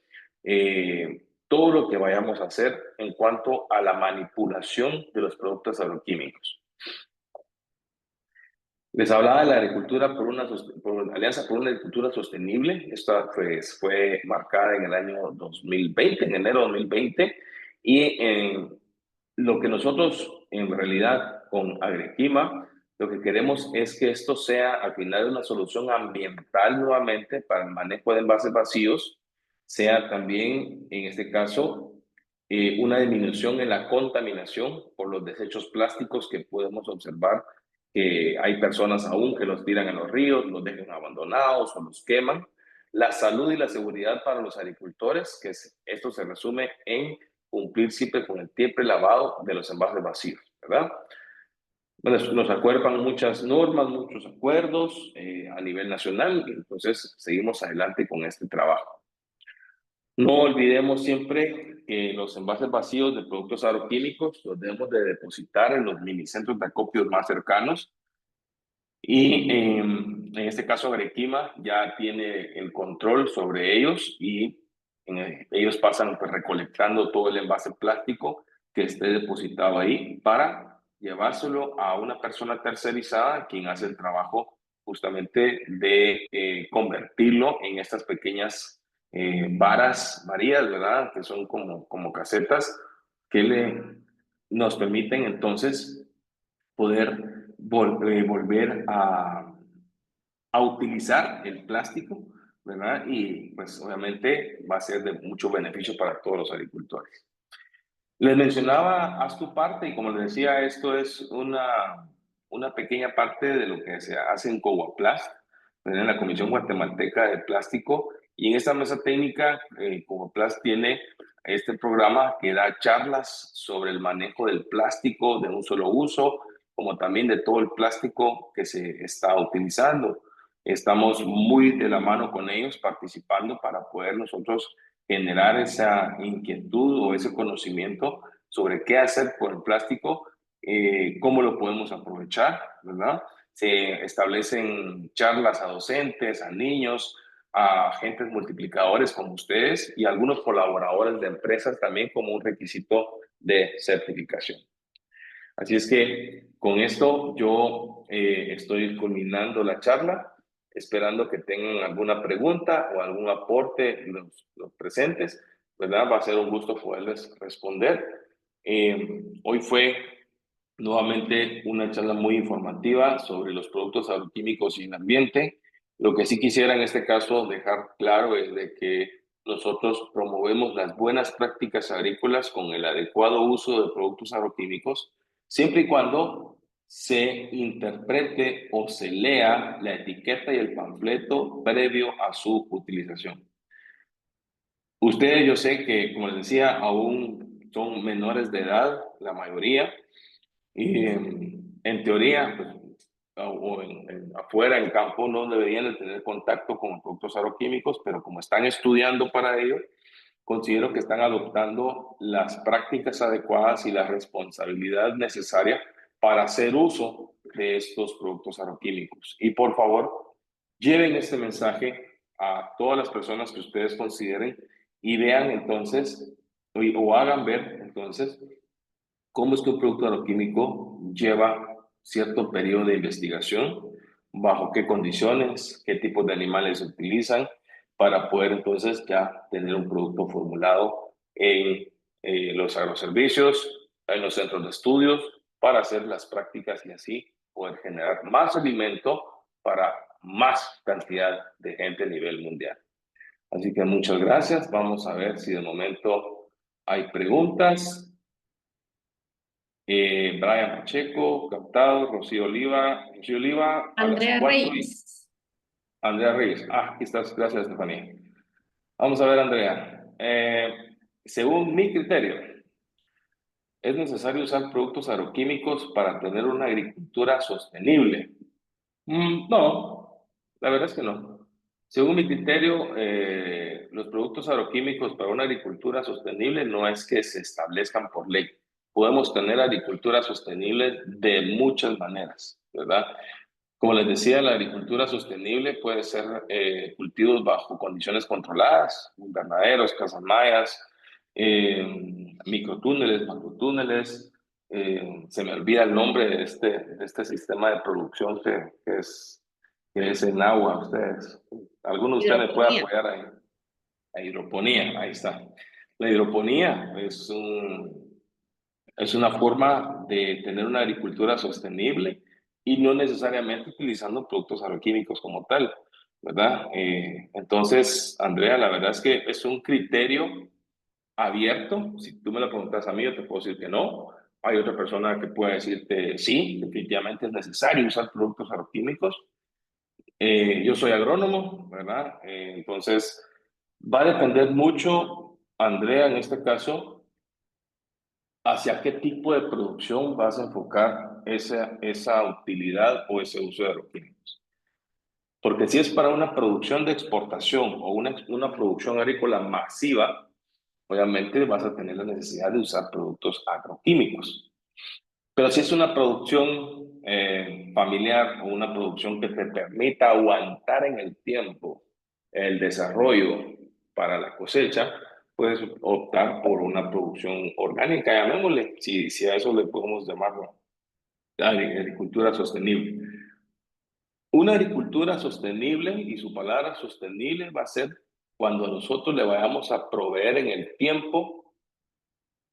todo lo que vayamos a hacer en cuanto a la manipulación de los productos agroquímicos. Les hablaba de la agricultura por la Alianza por una Agricultura Sostenible. Esta pues, fue marcada en el año 2020, en enero de 2020, y lo que nosotros en realidad con Agriquima, lo que queremos es que esto sea al final una solución ambiental nuevamente para el manejo de envases vacíos, sea también en este caso una disminución en la contaminación por los desechos plásticos que podemos observar que hay personas aún que los tiran en los ríos, los dejan abandonados o los queman. La salud y la seguridad para los agricultores, que esto se resume en cumplir siempre con el tiempo lavado de los envases vacíos, ¿verdad? Bueno, nos acuerdan muchas normas, muchos acuerdos a nivel nacional, y entonces seguimos adelante con este trabajo. No olvidemos siempre que los envases vacíos de productos agroquímicos los debemos de depositar en los minicentros de acopio más cercanos. Y en este caso, Agriquima ya tiene el control sobre ellos y ellos pasan pues, recolectando todo el envase plástico que esté depositado ahí para llevárselo a una persona tercerizada quien hace el trabajo justamente de convertirlo en estas pequeñas varías, ¿verdad? Que son como casetas que nos permiten entonces poder volver a utilizar el plástico, ¿verdad? Y pues obviamente va a ser de mucho beneficio para todos los agricultores. Les mencionaba, haz tu parte, y como les decía, esto es una pequeña parte de lo que se hace en Coguaplast, en la Comisión Guatemalteca de Plástico, y en esta mesa técnica, Coguaplast tiene este programa que da charlas sobre el manejo del plástico de un solo uso, como también de todo el plástico que se está utilizando. Estamos muy de la mano con ellos participando para poder nosotros generar esa inquietud o ese conocimiento sobre qué hacer con el plástico, cómo lo podemos aprovechar, ¿verdad? Se establecen charlas a docentes, a niños, a agentes multiplicadores como ustedes y algunos colaboradores de empresas también como un requisito de certificación. Así es que con esto yo estoy culminando la charla, esperando que tengan alguna pregunta o algún aporte los presentes, ¿verdad? Va a ser un gusto poderles responder. Hoy fue nuevamente una charla muy informativa sobre los productos agroquímicos y el ambiente. Lo que sí quisiera en este caso dejar claro es de que nosotros promovemos las buenas prácticas agrícolas con el adecuado uso de productos agroquímicos, siempre y cuando se interprete o se lea la etiqueta y el panfleto previo a su utilización. Ustedes, yo sé que, como les decía, aún son menores de edad, la mayoría, y en teoría, pues, o afuera, en campo, no deberían de tener contacto con productos agroquímicos, pero como están estudiando para ello, considero que están adoptando las prácticas adecuadas y la responsabilidad necesaria para hacer uso de estos productos agroquímicos. Y por favor, lleven este mensaje a todas las personas que ustedes consideren y vean entonces, o hagan ver entonces, cómo es que un producto agroquímico lleva cierto periodo de investigación, bajo qué condiciones, qué tipos de animales se utilizan, para poder entonces ya tener un producto formulado en los agroservicios, en los centros de estudios, para hacer las prácticas y así poder generar más alimento para más cantidad de gente a nivel mundial. Así que muchas gracias. Vamos a ver si de momento hay preguntas. Brian Pacheco, captado, Rocío Oliva a las Andrea 4 y Reyes. Andrea Reyes. Ah, aquí estás, gracias Estefanía. Vamos a ver, Andrea. Según mi criterio, ¿es necesario usar productos agroquímicos para tener una agricultura sostenible? No, la verdad es que no. Según mi criterio, los productos agroquímicos para una agricultura sostenible no es que se establezcan por ley. Podemos tener agricultura sostenible de muchas maneras, ¿verdad? Como les decía, la agricultura sostenible puede ser cultivos bajo condiciones controladas, invernaderos, casas mayas, microtúneles, macrotúneles. Se me olvida el nombre de este sistema de producción que es en agua. Ustedes, alguno de ustedes me puede Hidroponía. apoyar ahí. La hidroponía, ahí está. La hidroponía es una forma de tener una agricultura sostenible y no necesariamente utilizando productos agroquímicos como tal, ¿verdad? Entonces, Andrea, la verdad es que es un criterio abierto. Si tú me lo preguntas a mí, yo te puedo decir que no. Hay otra persona que puede decirte sí, definitivamente es necesario usar productos agroquímicos. Yo soy agrónomo, ¿verdad? Entonces, va a depender mucho, Andrea, en este caso, hacia qué tipo de producción vas a enfocar esa utilidad o ese uso de agroquímicos. Porque si es para una producción de exportación o una producción agrícola masiva, obviamente vas a tener la necesidad de usar productos agroquímicos. Pero si es una producción familiar o una producción que te permita aguantar en el tiempo el desarrollo para la cosecha, puedes optar por una producción orgánica, llamémosle, si a eso le podemos llamarlo agricultura sostenible. Una agricultura sostenible, y su palabra sostenible va a ser cuando nosotros le vayamos a proveer en el tiempo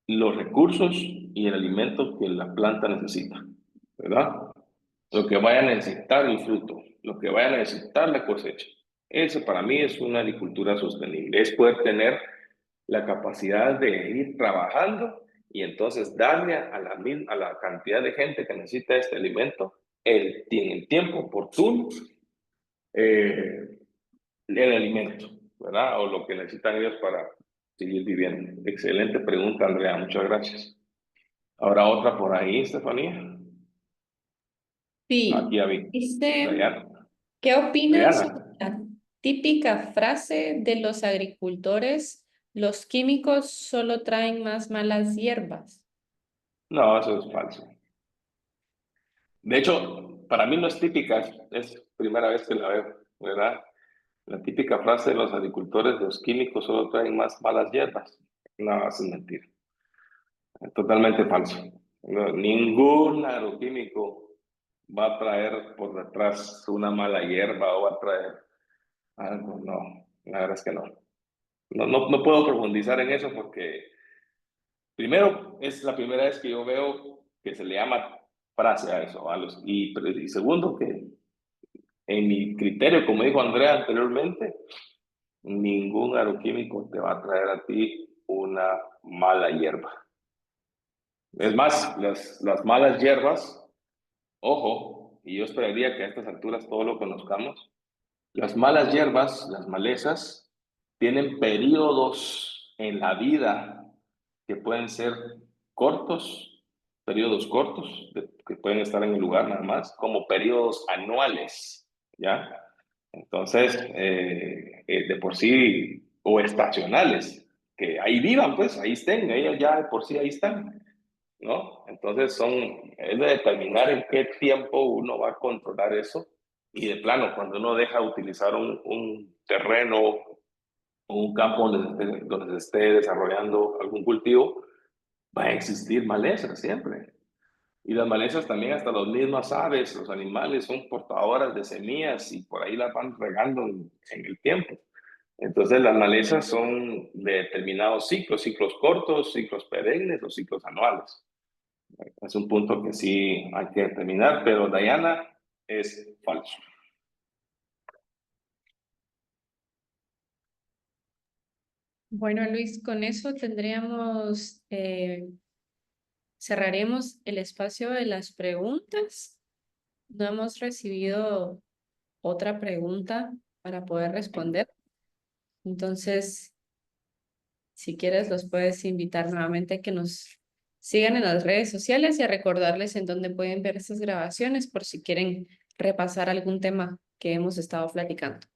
los recursos y el alimento que la planta necesita, ¿verdad? Lo que vaya a necesitar el fruto, lo que vaya a necesitar la cosecha. Ese para mí es una agricultura sostenible, es poder tener la capacidad de ir trabajando y entonces darle a la cantidad de gente que necesita este alimento en el tiempo oportuno eh, el alimento, ¿verdad? O lo que necesitan ellos para seguir viviendo. Excelente pregunta, Andrea, muchas gracias. Ahora otra por ahí, Estefanía. Aquí Sí, ya vi. dice, Diana. ¿qué opinas sobre Diana. la típica frase de los agricultores? Los químicos solo traen más malas hierbas. No, eso es falso. De hecho, para mí no es típica, es primera vez que la veo, ¿verdad? La típica frase de los agricultores, los químicos solo traen más malas hierbas. No, eso es mentira. Es totalmente falso. No, ningún agroquímico va a traer por detrás una mala hierba o va a traer algo. No, la verdad es que no. No puedo profundizar en eso porque, primero, es la primera vez que yo veo que se le llama frase a eso, y segundo, que en mi criterio, como dijo Andrea anteriormente, ningún agroquímico te va a traer a ti una mala hierba. Es más, las malas hierbas, ojo, y yo esperaría que a estas alturas todo lo conozcamos, las malas hierbas, las malezas, tienen periodos en la vida que pueden ser cortos, periodos cortos, que pueden estar en el lugar nada más, como periodos anuales, ¿ya? Entonces, de por sí, o estacionales, que ahí vivan, pues, ahí estén, ellos ya de por sí ahí están, ¿no? Entonces, es de determinar en qué tiempo uno va a controlar eso, y de plano, cuando uno deja de utilizar un terreno o un campo donde se esté desarrollando algún cultivo, va a existir malezas siempre. Y las malezas también, hasta las mismas aves, los animales son portadoras de semillas y por ahí las van regando en el tiempo. Entonces las malezas son de determinados ciclos, ciclos cortos, ciclos perennes o ciclos anuales. Es un punto que sí hay que determinar, pero Diana es falso. Bueno, Luis, con eso tendríamos, cerraremos el espacio de las preguntas. No hemos recibido otra pregunta para poder responder. Entonces, si quieres, los puedes invitar nuevamente a que nos sigan en las redes sociales y a recordarles en dónde pueden ver estas grabaciones por si quieren repasar algún tema que hemos estado platicando.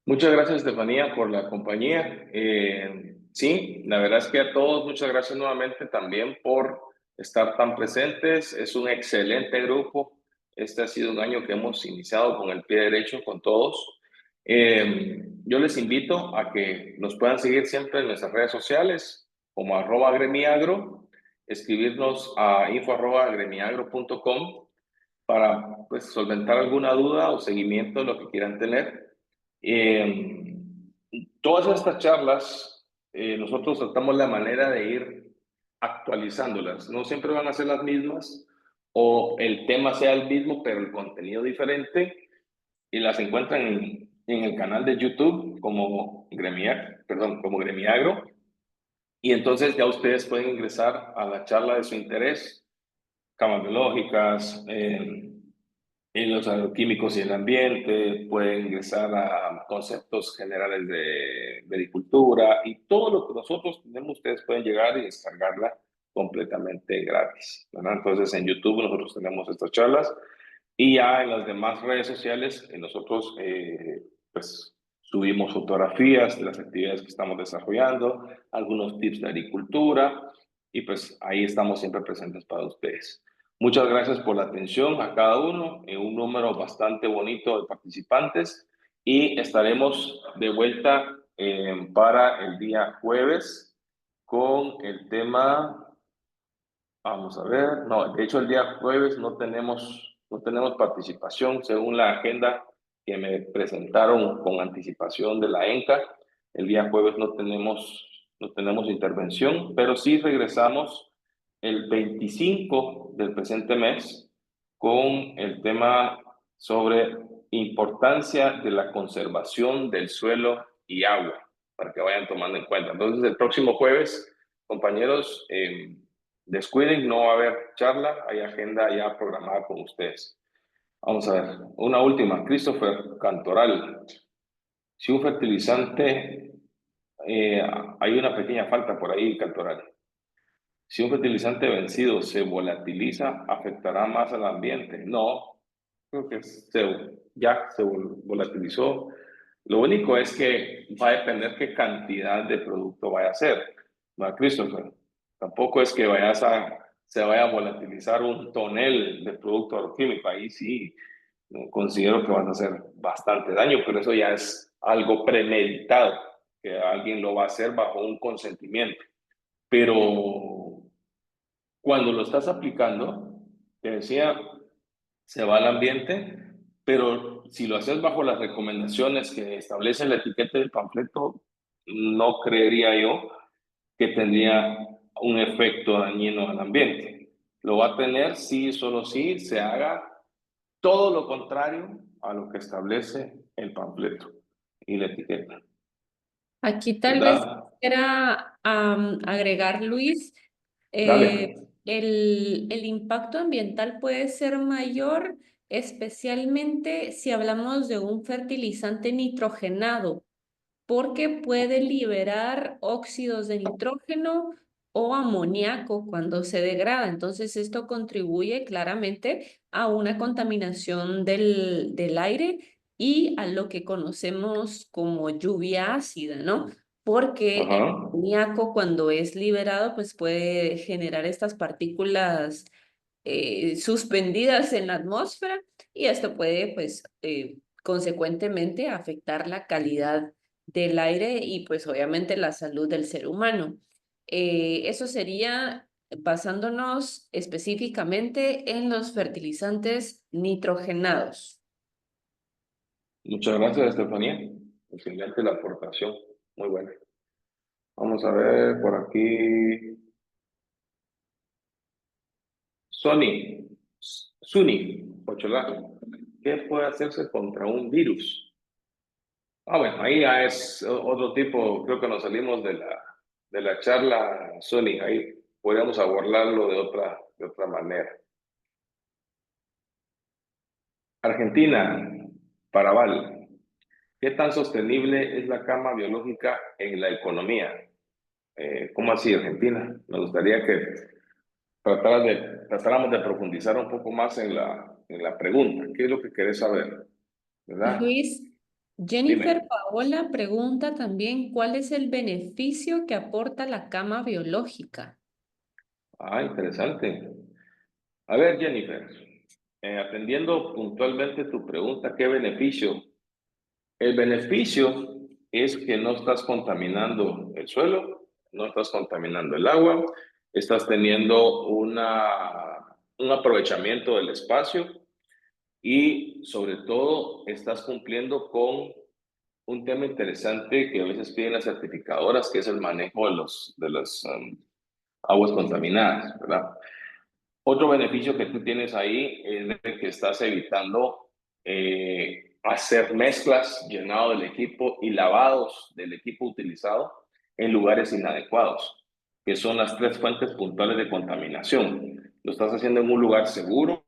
Muchas gracias, Estefanía, por la compañía. Sí, la verdad es que a todos, muchas gracias nuevamente también por estar tan presentes. Es un excelente grupo. Este ha sido un año que hemos iniciado con el pie derecho con todos. Yo les invito a que nos puedan seguir siempre en nuestras redes sociales como @gremiagro, escribirnos a info@gremiagro.com para pues, solventar alguna duda o seguimiento de lo que quieran tener. Eh, Todas estas charlas, nosotros tratamos la manera de ir actualizándolas. No siempre van a ser las mismas o el tema sea el mismo, pero el contenido diferente y las encuentran en el canal de YouTube como como Gremiagro. Y entonces ya ustedes pueden ingresar a la charla de su interés, camas biológicas, y los agroquímicos y el ambiente, pueden ingresar a conceptos generales de agricultura y todo lo que nosotros tenemos, ustedes pueden llegar y descargarla completamente gratis, ¿verdad? Entonces en YouTube nosotros tenemos estas charlas y ya en las demás redes sociales nosotros pues subimos fotografías de las actividades que estamos desarrollando, algunos tips de agricultura y pues ahí estamos siempre presentes para ustedes. Muchas gracias por la atención a cada uno, en un número bastante bonito de participantes y estaremos de vuelta para el día jueves con el tema, vamos a ver, no, de hecho el día jueves no tenemos participación según la agenda que me presentaron con anticipación de la ENCA. El día jueves no tenemos intervención, pero sí regresamos el 25 del presente mes con el tema sobre importancia de la conservación del suelo y agua, para que vayan tomando en cuenta. Entonces, el próximo jueves, compañeros, descuiden, no va a haber charla, hay agenda ya programada con ustedes. Vamos a ver, una última, Christopher Cantoral. Si un fertilizante, hay una pequeña falta por ahí, Cantoral. Si un fertilizante vencido se volatiliza, ¿afectará más al ambiente? No, creo que ya se volatilizó. Lo único es que va a depender qué cantidad de producto vaya a ser, ¿no, Christopher? Tampoco es que se vaya a volatilizar un tonel de producto agroquímico. Ahí sí considero que van a hacer bastante daño, pero eso ya es algo premeditado, que alguien lo va a hacer bajo un consentimiento. Pero cuando lo estás aplicando, te decía, se va al ambiente, pero si lo haces bajo las recomendaciones que establece la etiqueta del panfleto, no creería yo que tendría un efecto dañino al ambiente. Lo va a tener si solo si se haga todo lo contrario a lo que establece el panfleto y la etiqueta, Aquí tal vez ¿verdad? era agregar, Luis, Dale. el impacto ambiental puede ser mayor, especialmente si hablamos de un fertilizante nitrogenado, porque puede liberar óxidos de nitrógeno o amoníaco cuando se degrada. Entonces, esto contribuye claramente a una contaminación del aire y a lo que conocemos como lluvia ácida, ¿no? Porque Ajá. el amoníaco cuando es liberado, pues puede generar estas partículas suspendidas en la atmósfera y esto puede, pues, consecuentemente afectar la calidad del aire y, pues, obviamente la salud del ser humano. Eso sería basándonos específicamente en los fertilizantes nitrogenados. Muchas gracias, Estefanía. Excelente la aportación. Muy buena. Vamos a ver por aquí. Suni, Pochola. ¿Qué puede hacerse contra un virus? Ah, bueno, ahí ya es otro tipo, creo que nos salimos de la charla, Suni, ahí podríamos abordarlo de otra manera. Argentina, Paraval, ¿qué tan sostenible es la cama biológica en la economía? ¿Cómo así, Argentina? Me gustaría que tratáramos de profundizar un poco más en la pregunta. ¿Qué es lo que querés saber? ¿Verdad? Luis, Jennifer Dime. Paola pregunta también cuál es el beneficio que aporta la cama biológica. Ah, interesante. A ver, Jennifer, atendiendo puntualmente tu pregunta, ¿qué beneficio? El beneficio es que no estás contaminando el suelo, no estás contaminando el agua, estás teniendo un aprovechamiento del espacio y sobre todo estás cumpliendo con un tema interesante que a veces piden las certificadoras, que es el manejo de las aguas contaminadas, ¿verdad? Otro beneficio que tú tienes ahí es de que estás evitando hacer mezclas, llenado del equipo y lavados del equipo utilizado en lugares inadecuados, que son las tres fuentes puntuales de contaminación. Lo estás haciendo en un lugar seguro,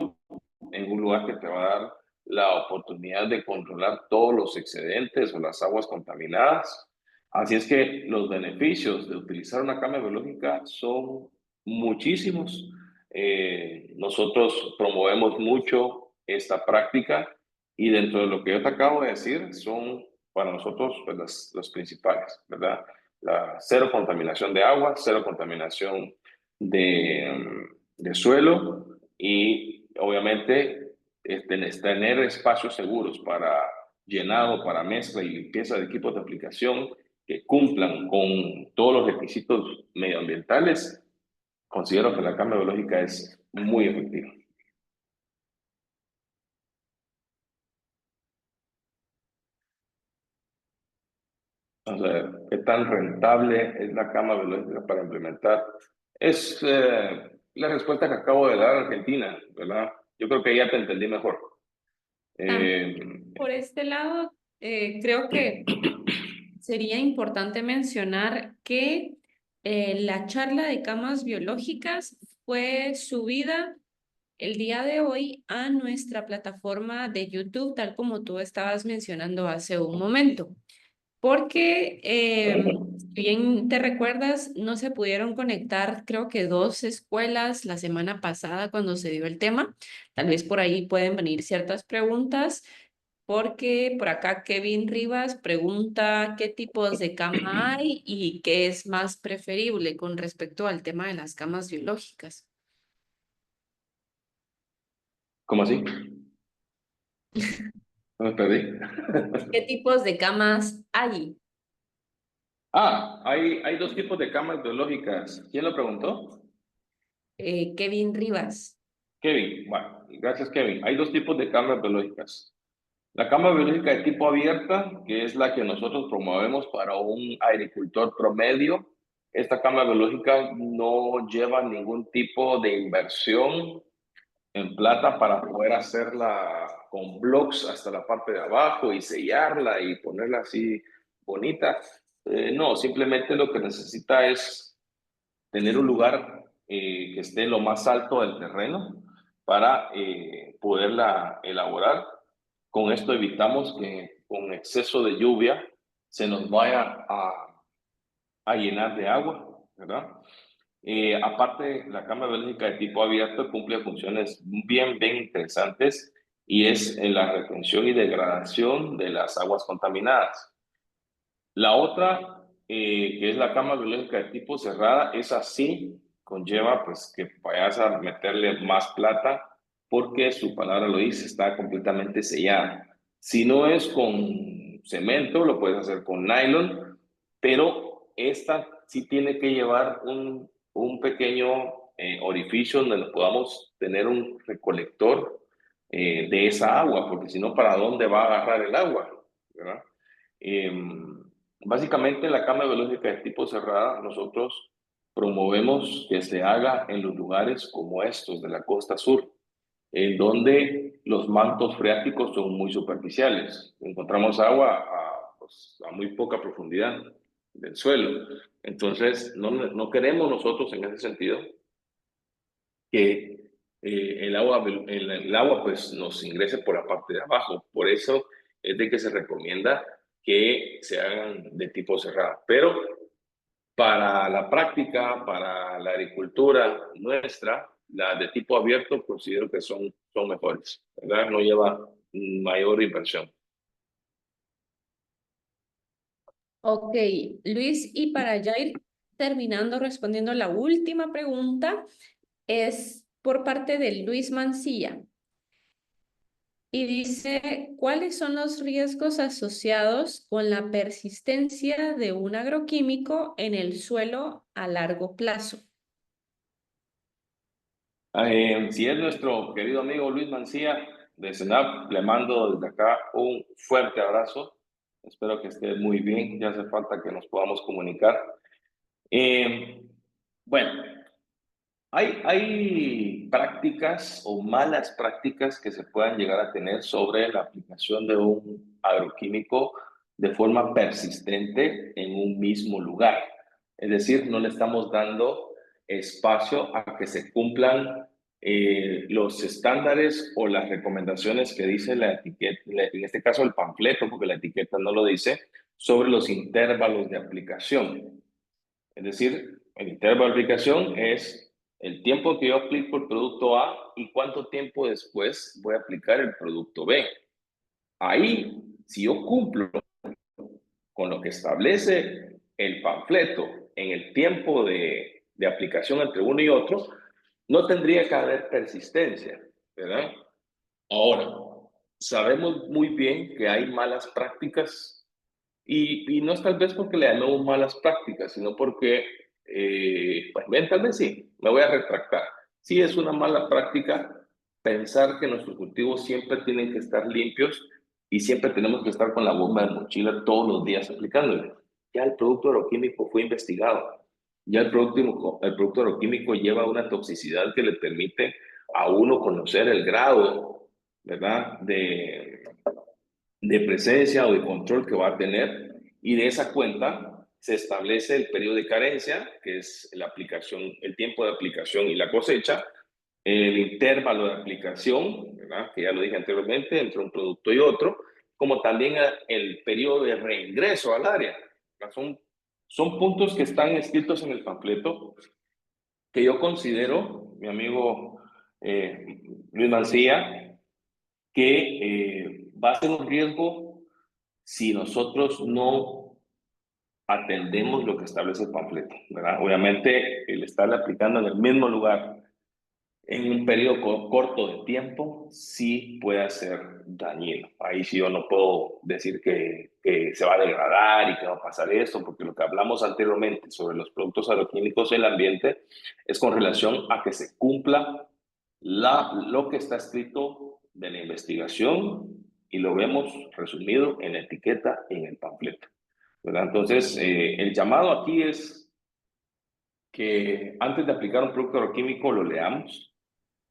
en un lugar que te va a dar la oportunidad de controlar todos los excedentes o las aguas contaminadas. Así es que los beneficios de utilizar una cama biológica son muchísimos. Nosotros promovemos mucho esta práctica y dentro de lo que yo te acabo de decir son para nosotros pues, los principales, ¿verdad? La cero contaminación de agua, cero contaminación de suelo y obviamente tener espacios seguros para llenado, para mezcla y limpieza de equipos de aplicación que cumplan con todos los requisitos medioambientales, considero que la cama biológica es muy efectiva. Vamos a ver, ¿qué tan rentable es la cama biológica para implementar? Es la respuesta que acabo de dar a Argentina, ¿verdad? Yo creo que ya te entendí mejor. También Eh, por este lado, creo que sería importante mencionar que la charla de camas biológicas fue subida el día de hoy a nuestra plataforma de YouTube, tal como tú estabas mencionando hace un momento. Porque, si bien te recuerdas, no se pudieron conectar, creo que dos escuelas la semana pasada cuando se dio el tema. Tal vez por ahí pueden venir ciertas preguntas, porque por acá Kevin Rivas pregunta qué tipos de cama hay y qué es más preferible con respecto al tema de las camas biológicas. ¿Cómo así? Me perdí. ¿Qué tipos de camas hay? Hay dos tipos de camas biológicas. ¿Quién lo preguntó? Kevin Rivas. Kevin. Bueno, gracias, Kevin. Hay dos tipos de camas biológicas. La cama biológica de tipo abierta, que es la que nosotros promovemos para un agricultor promedio. Esta cama biológica no lleva ningún tipo de inversión en plata para poder hacerla con blocks hasta la parte de abajo y sellarla y ponerla así bonita. No, simplemente lo que necesita es tener un lugar que esté lo más alto del terreno para poderla elaborar. Con esto evitamos que con exceso de lluvia se nos vaya a llenar de agua, ¿verdad? Aparte, la cama biológica de tipo abierto cumple funciones bien interesantes y es en la retención y degradación de las aguas contaminadas. La otra, que es la cama biológica de tipo cerrada, es así, conlleva pues que vayas a meterle más plata porque su palabra lo dice, está completamente sellada. Si no es con cemento, lo puedes hacer con nylon, pero esta sí tiene que llevar un pequeño orificio donde podamos tener un recolector de esa agua, porque si no, ¿para dónde va a agarrar el agua? ¿Verdad? Eh, Básicamente, la cama biológica de tipo cerrada, nosotros promovemos que se haga en los lugares como estos de la costa sur, en donde los mantos freáticos son muy superficiales. Encontramos agua pues, a muy poca profundidad del suelo. Entonces, no queremos nosotros en ese sentido que el agua pues nos ingrese por la parte de abajo. Por eso es de que se recomienda que se hagan de tipo cerrado. Pero para la práctica, para la agricultura nuestra, las de tipo abierto considero que son mejores, ¿verdad? No lleva mayor inversión. Ok, Luis, y para ya ir terminando respondiendo la última pregunta, es por parte de Luis Mancilla. Y dice, ¿cuáles son los riesgos asociados con la persistencia de un agroquímico en el suelo a largo plazo? Si es nuestro querido amigo Luis Mancía de Senap, le mando desde acá un fuerte abrazo. Espero que esté muy bien. Ya hace falta que nos podamos comunicar. Eh, bueno, hay prácticas o malas prácticas que se puedan llegar a tener sobre la aplicación de un agroquímico de forma persistente en un mismo lugar. Es decir, no le estamos dando espacio a que se cumplan los estándares o las recomendaciones que dice la etiqueta, en este caso el panfleto, porque la etiqueta no lo dice, sobre los intervalos de aplicación. Es decir, el intervalo de aplicación es el tiempo que yo aplico el producto A y cuánto tiempo después voy a aplicar el producto B. Ahí, si yo cumplo con lo que establece el panfleto en el tiempo de aplicación entre uno y otro, no tendría que haber persistencia, ¿verdad? Ahora, sabemos muy bien que hay malas prácticas y no es tal vez porque le llamemos malas prácticas, sino porque, pues bien, tal vez sí, me voy a retractar. Sí es una mala práctica pensar que nuestros cultivos siempre tienen que estar limpios y siempre tenemos que estar con la bomba de mochila todos los días aplicándole. Ya el producto agroquímico fue investigado. Ya el producto agroquímico lleva una toxicidad que le permite a uno conocer el grado, ¿verdad? De presencia o de control que va a tener y de esa cuenta se establece el periodo de carencia, que es la aplicación, el tiempo de aplicación y la cosecha, el intervalo de aplicación, ¿verdad? Que ya lo dije anteriormente, entre un producto y otro, como también el periodo de reingreso al área. Son puntos que están escritos en el panfleto que yo considero, mi amigo Luis Mancía, que va a ser un riesgo si nosotros no atendemos lo que establece el panfleto, ¿verdad? Obviamente, el estar aplicando en el mismo lugar en un periodo corto de tiempo sí puede ser dañino. Ahí sí yo no puedo decir que se va a degradar y que va a pasar esto, porque lo que hablamos anteriormente sobre los productos agroquímicos en el ambiente es con relación a que se cumpla lo que está escrito de la investigación y lo vemos resumido en la etiqueta y en el panfleto, ¿verdad? Entonces, el llamado aquí es que antes de aplicar un producto agroquímico lo leamos,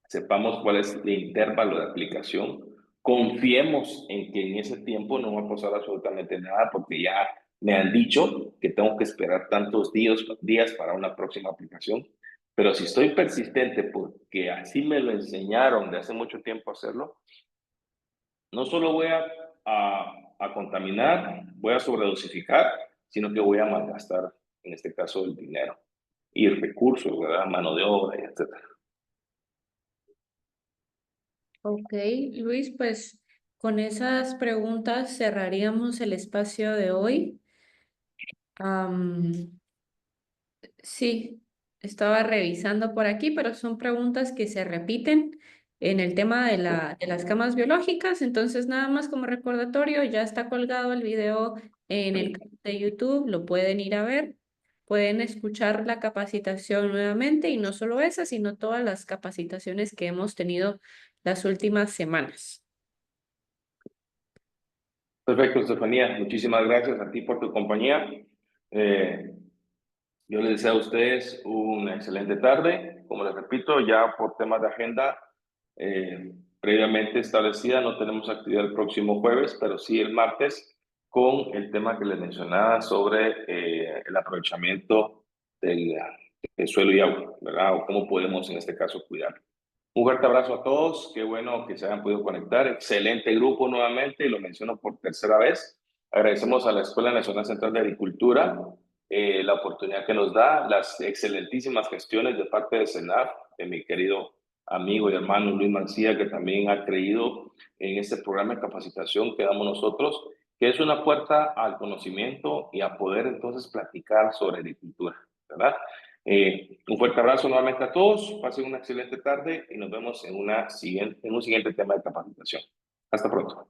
sepamos cuál es el intervalo de aplicación, confiemos en que en ese tiempo no va a pasar absolutamente nada porque ya me han dicho que tengo que esperar tantos días para una próxima aplicación, pero si estoy persistente porque así me lo enseñaron de hace mucho tiempo hacerlo, no solo voy a contaminar, voy a sobredosificar, sino que voy a malgastar, en este caso, el dinero y recursos, ¿verdad? Mano de obra, etcétera. Ok, Luis, pues con esas preguntas cerraríamos el espacio de hoy. Am, sí, estaba revisando por aquí, pero son preguntas que se repiten en el tema de de las camas biológicas. Entonces, nada más como recordatorio, ya está colgado el video en el canal de YouTube, lo pueden ir a ver. pueden escuchar la capacitación nuevamente y no solo esa, sino todas las capacitaciones que hemos tenido las últimas semanas. Perfecto, Estefanía. Muchísimas gracias a ti por tu compañía. Eh, yo les deseo a ustedes una excelente tarde. Como les repito, ya por temas de agenda previamente establecida, no tenemos actividad el próximo jueves, pero sí el martes con el tema que les mencionaba sobre el aprovechamiento del suelo y agua, ¿verdad? O cómo podemos en este caso cuidarlo. Un fuerte abrazo a todos, qué bueno que se hayan podido conectar, excelente grupo nuevamente y lo menciono por tercera vez. Agradecemos a la Escuela Nacional Central de Agricultura la oportunidad que nos da, las excelentísimas gestiones de parte de CENAF, de mi querido amigo y hermano Luis Mancía, que también ha creído en este programa de capacitación que damos nosotros, que es una puerta al conocimiento y a poder entonces platicar sobre agricultura, ¿verdad? Un fuerte abrazo nuevamente a todos, pasen una excelente tarde y nos vemos en un siguiente tema de capacitación. Hasta pronto.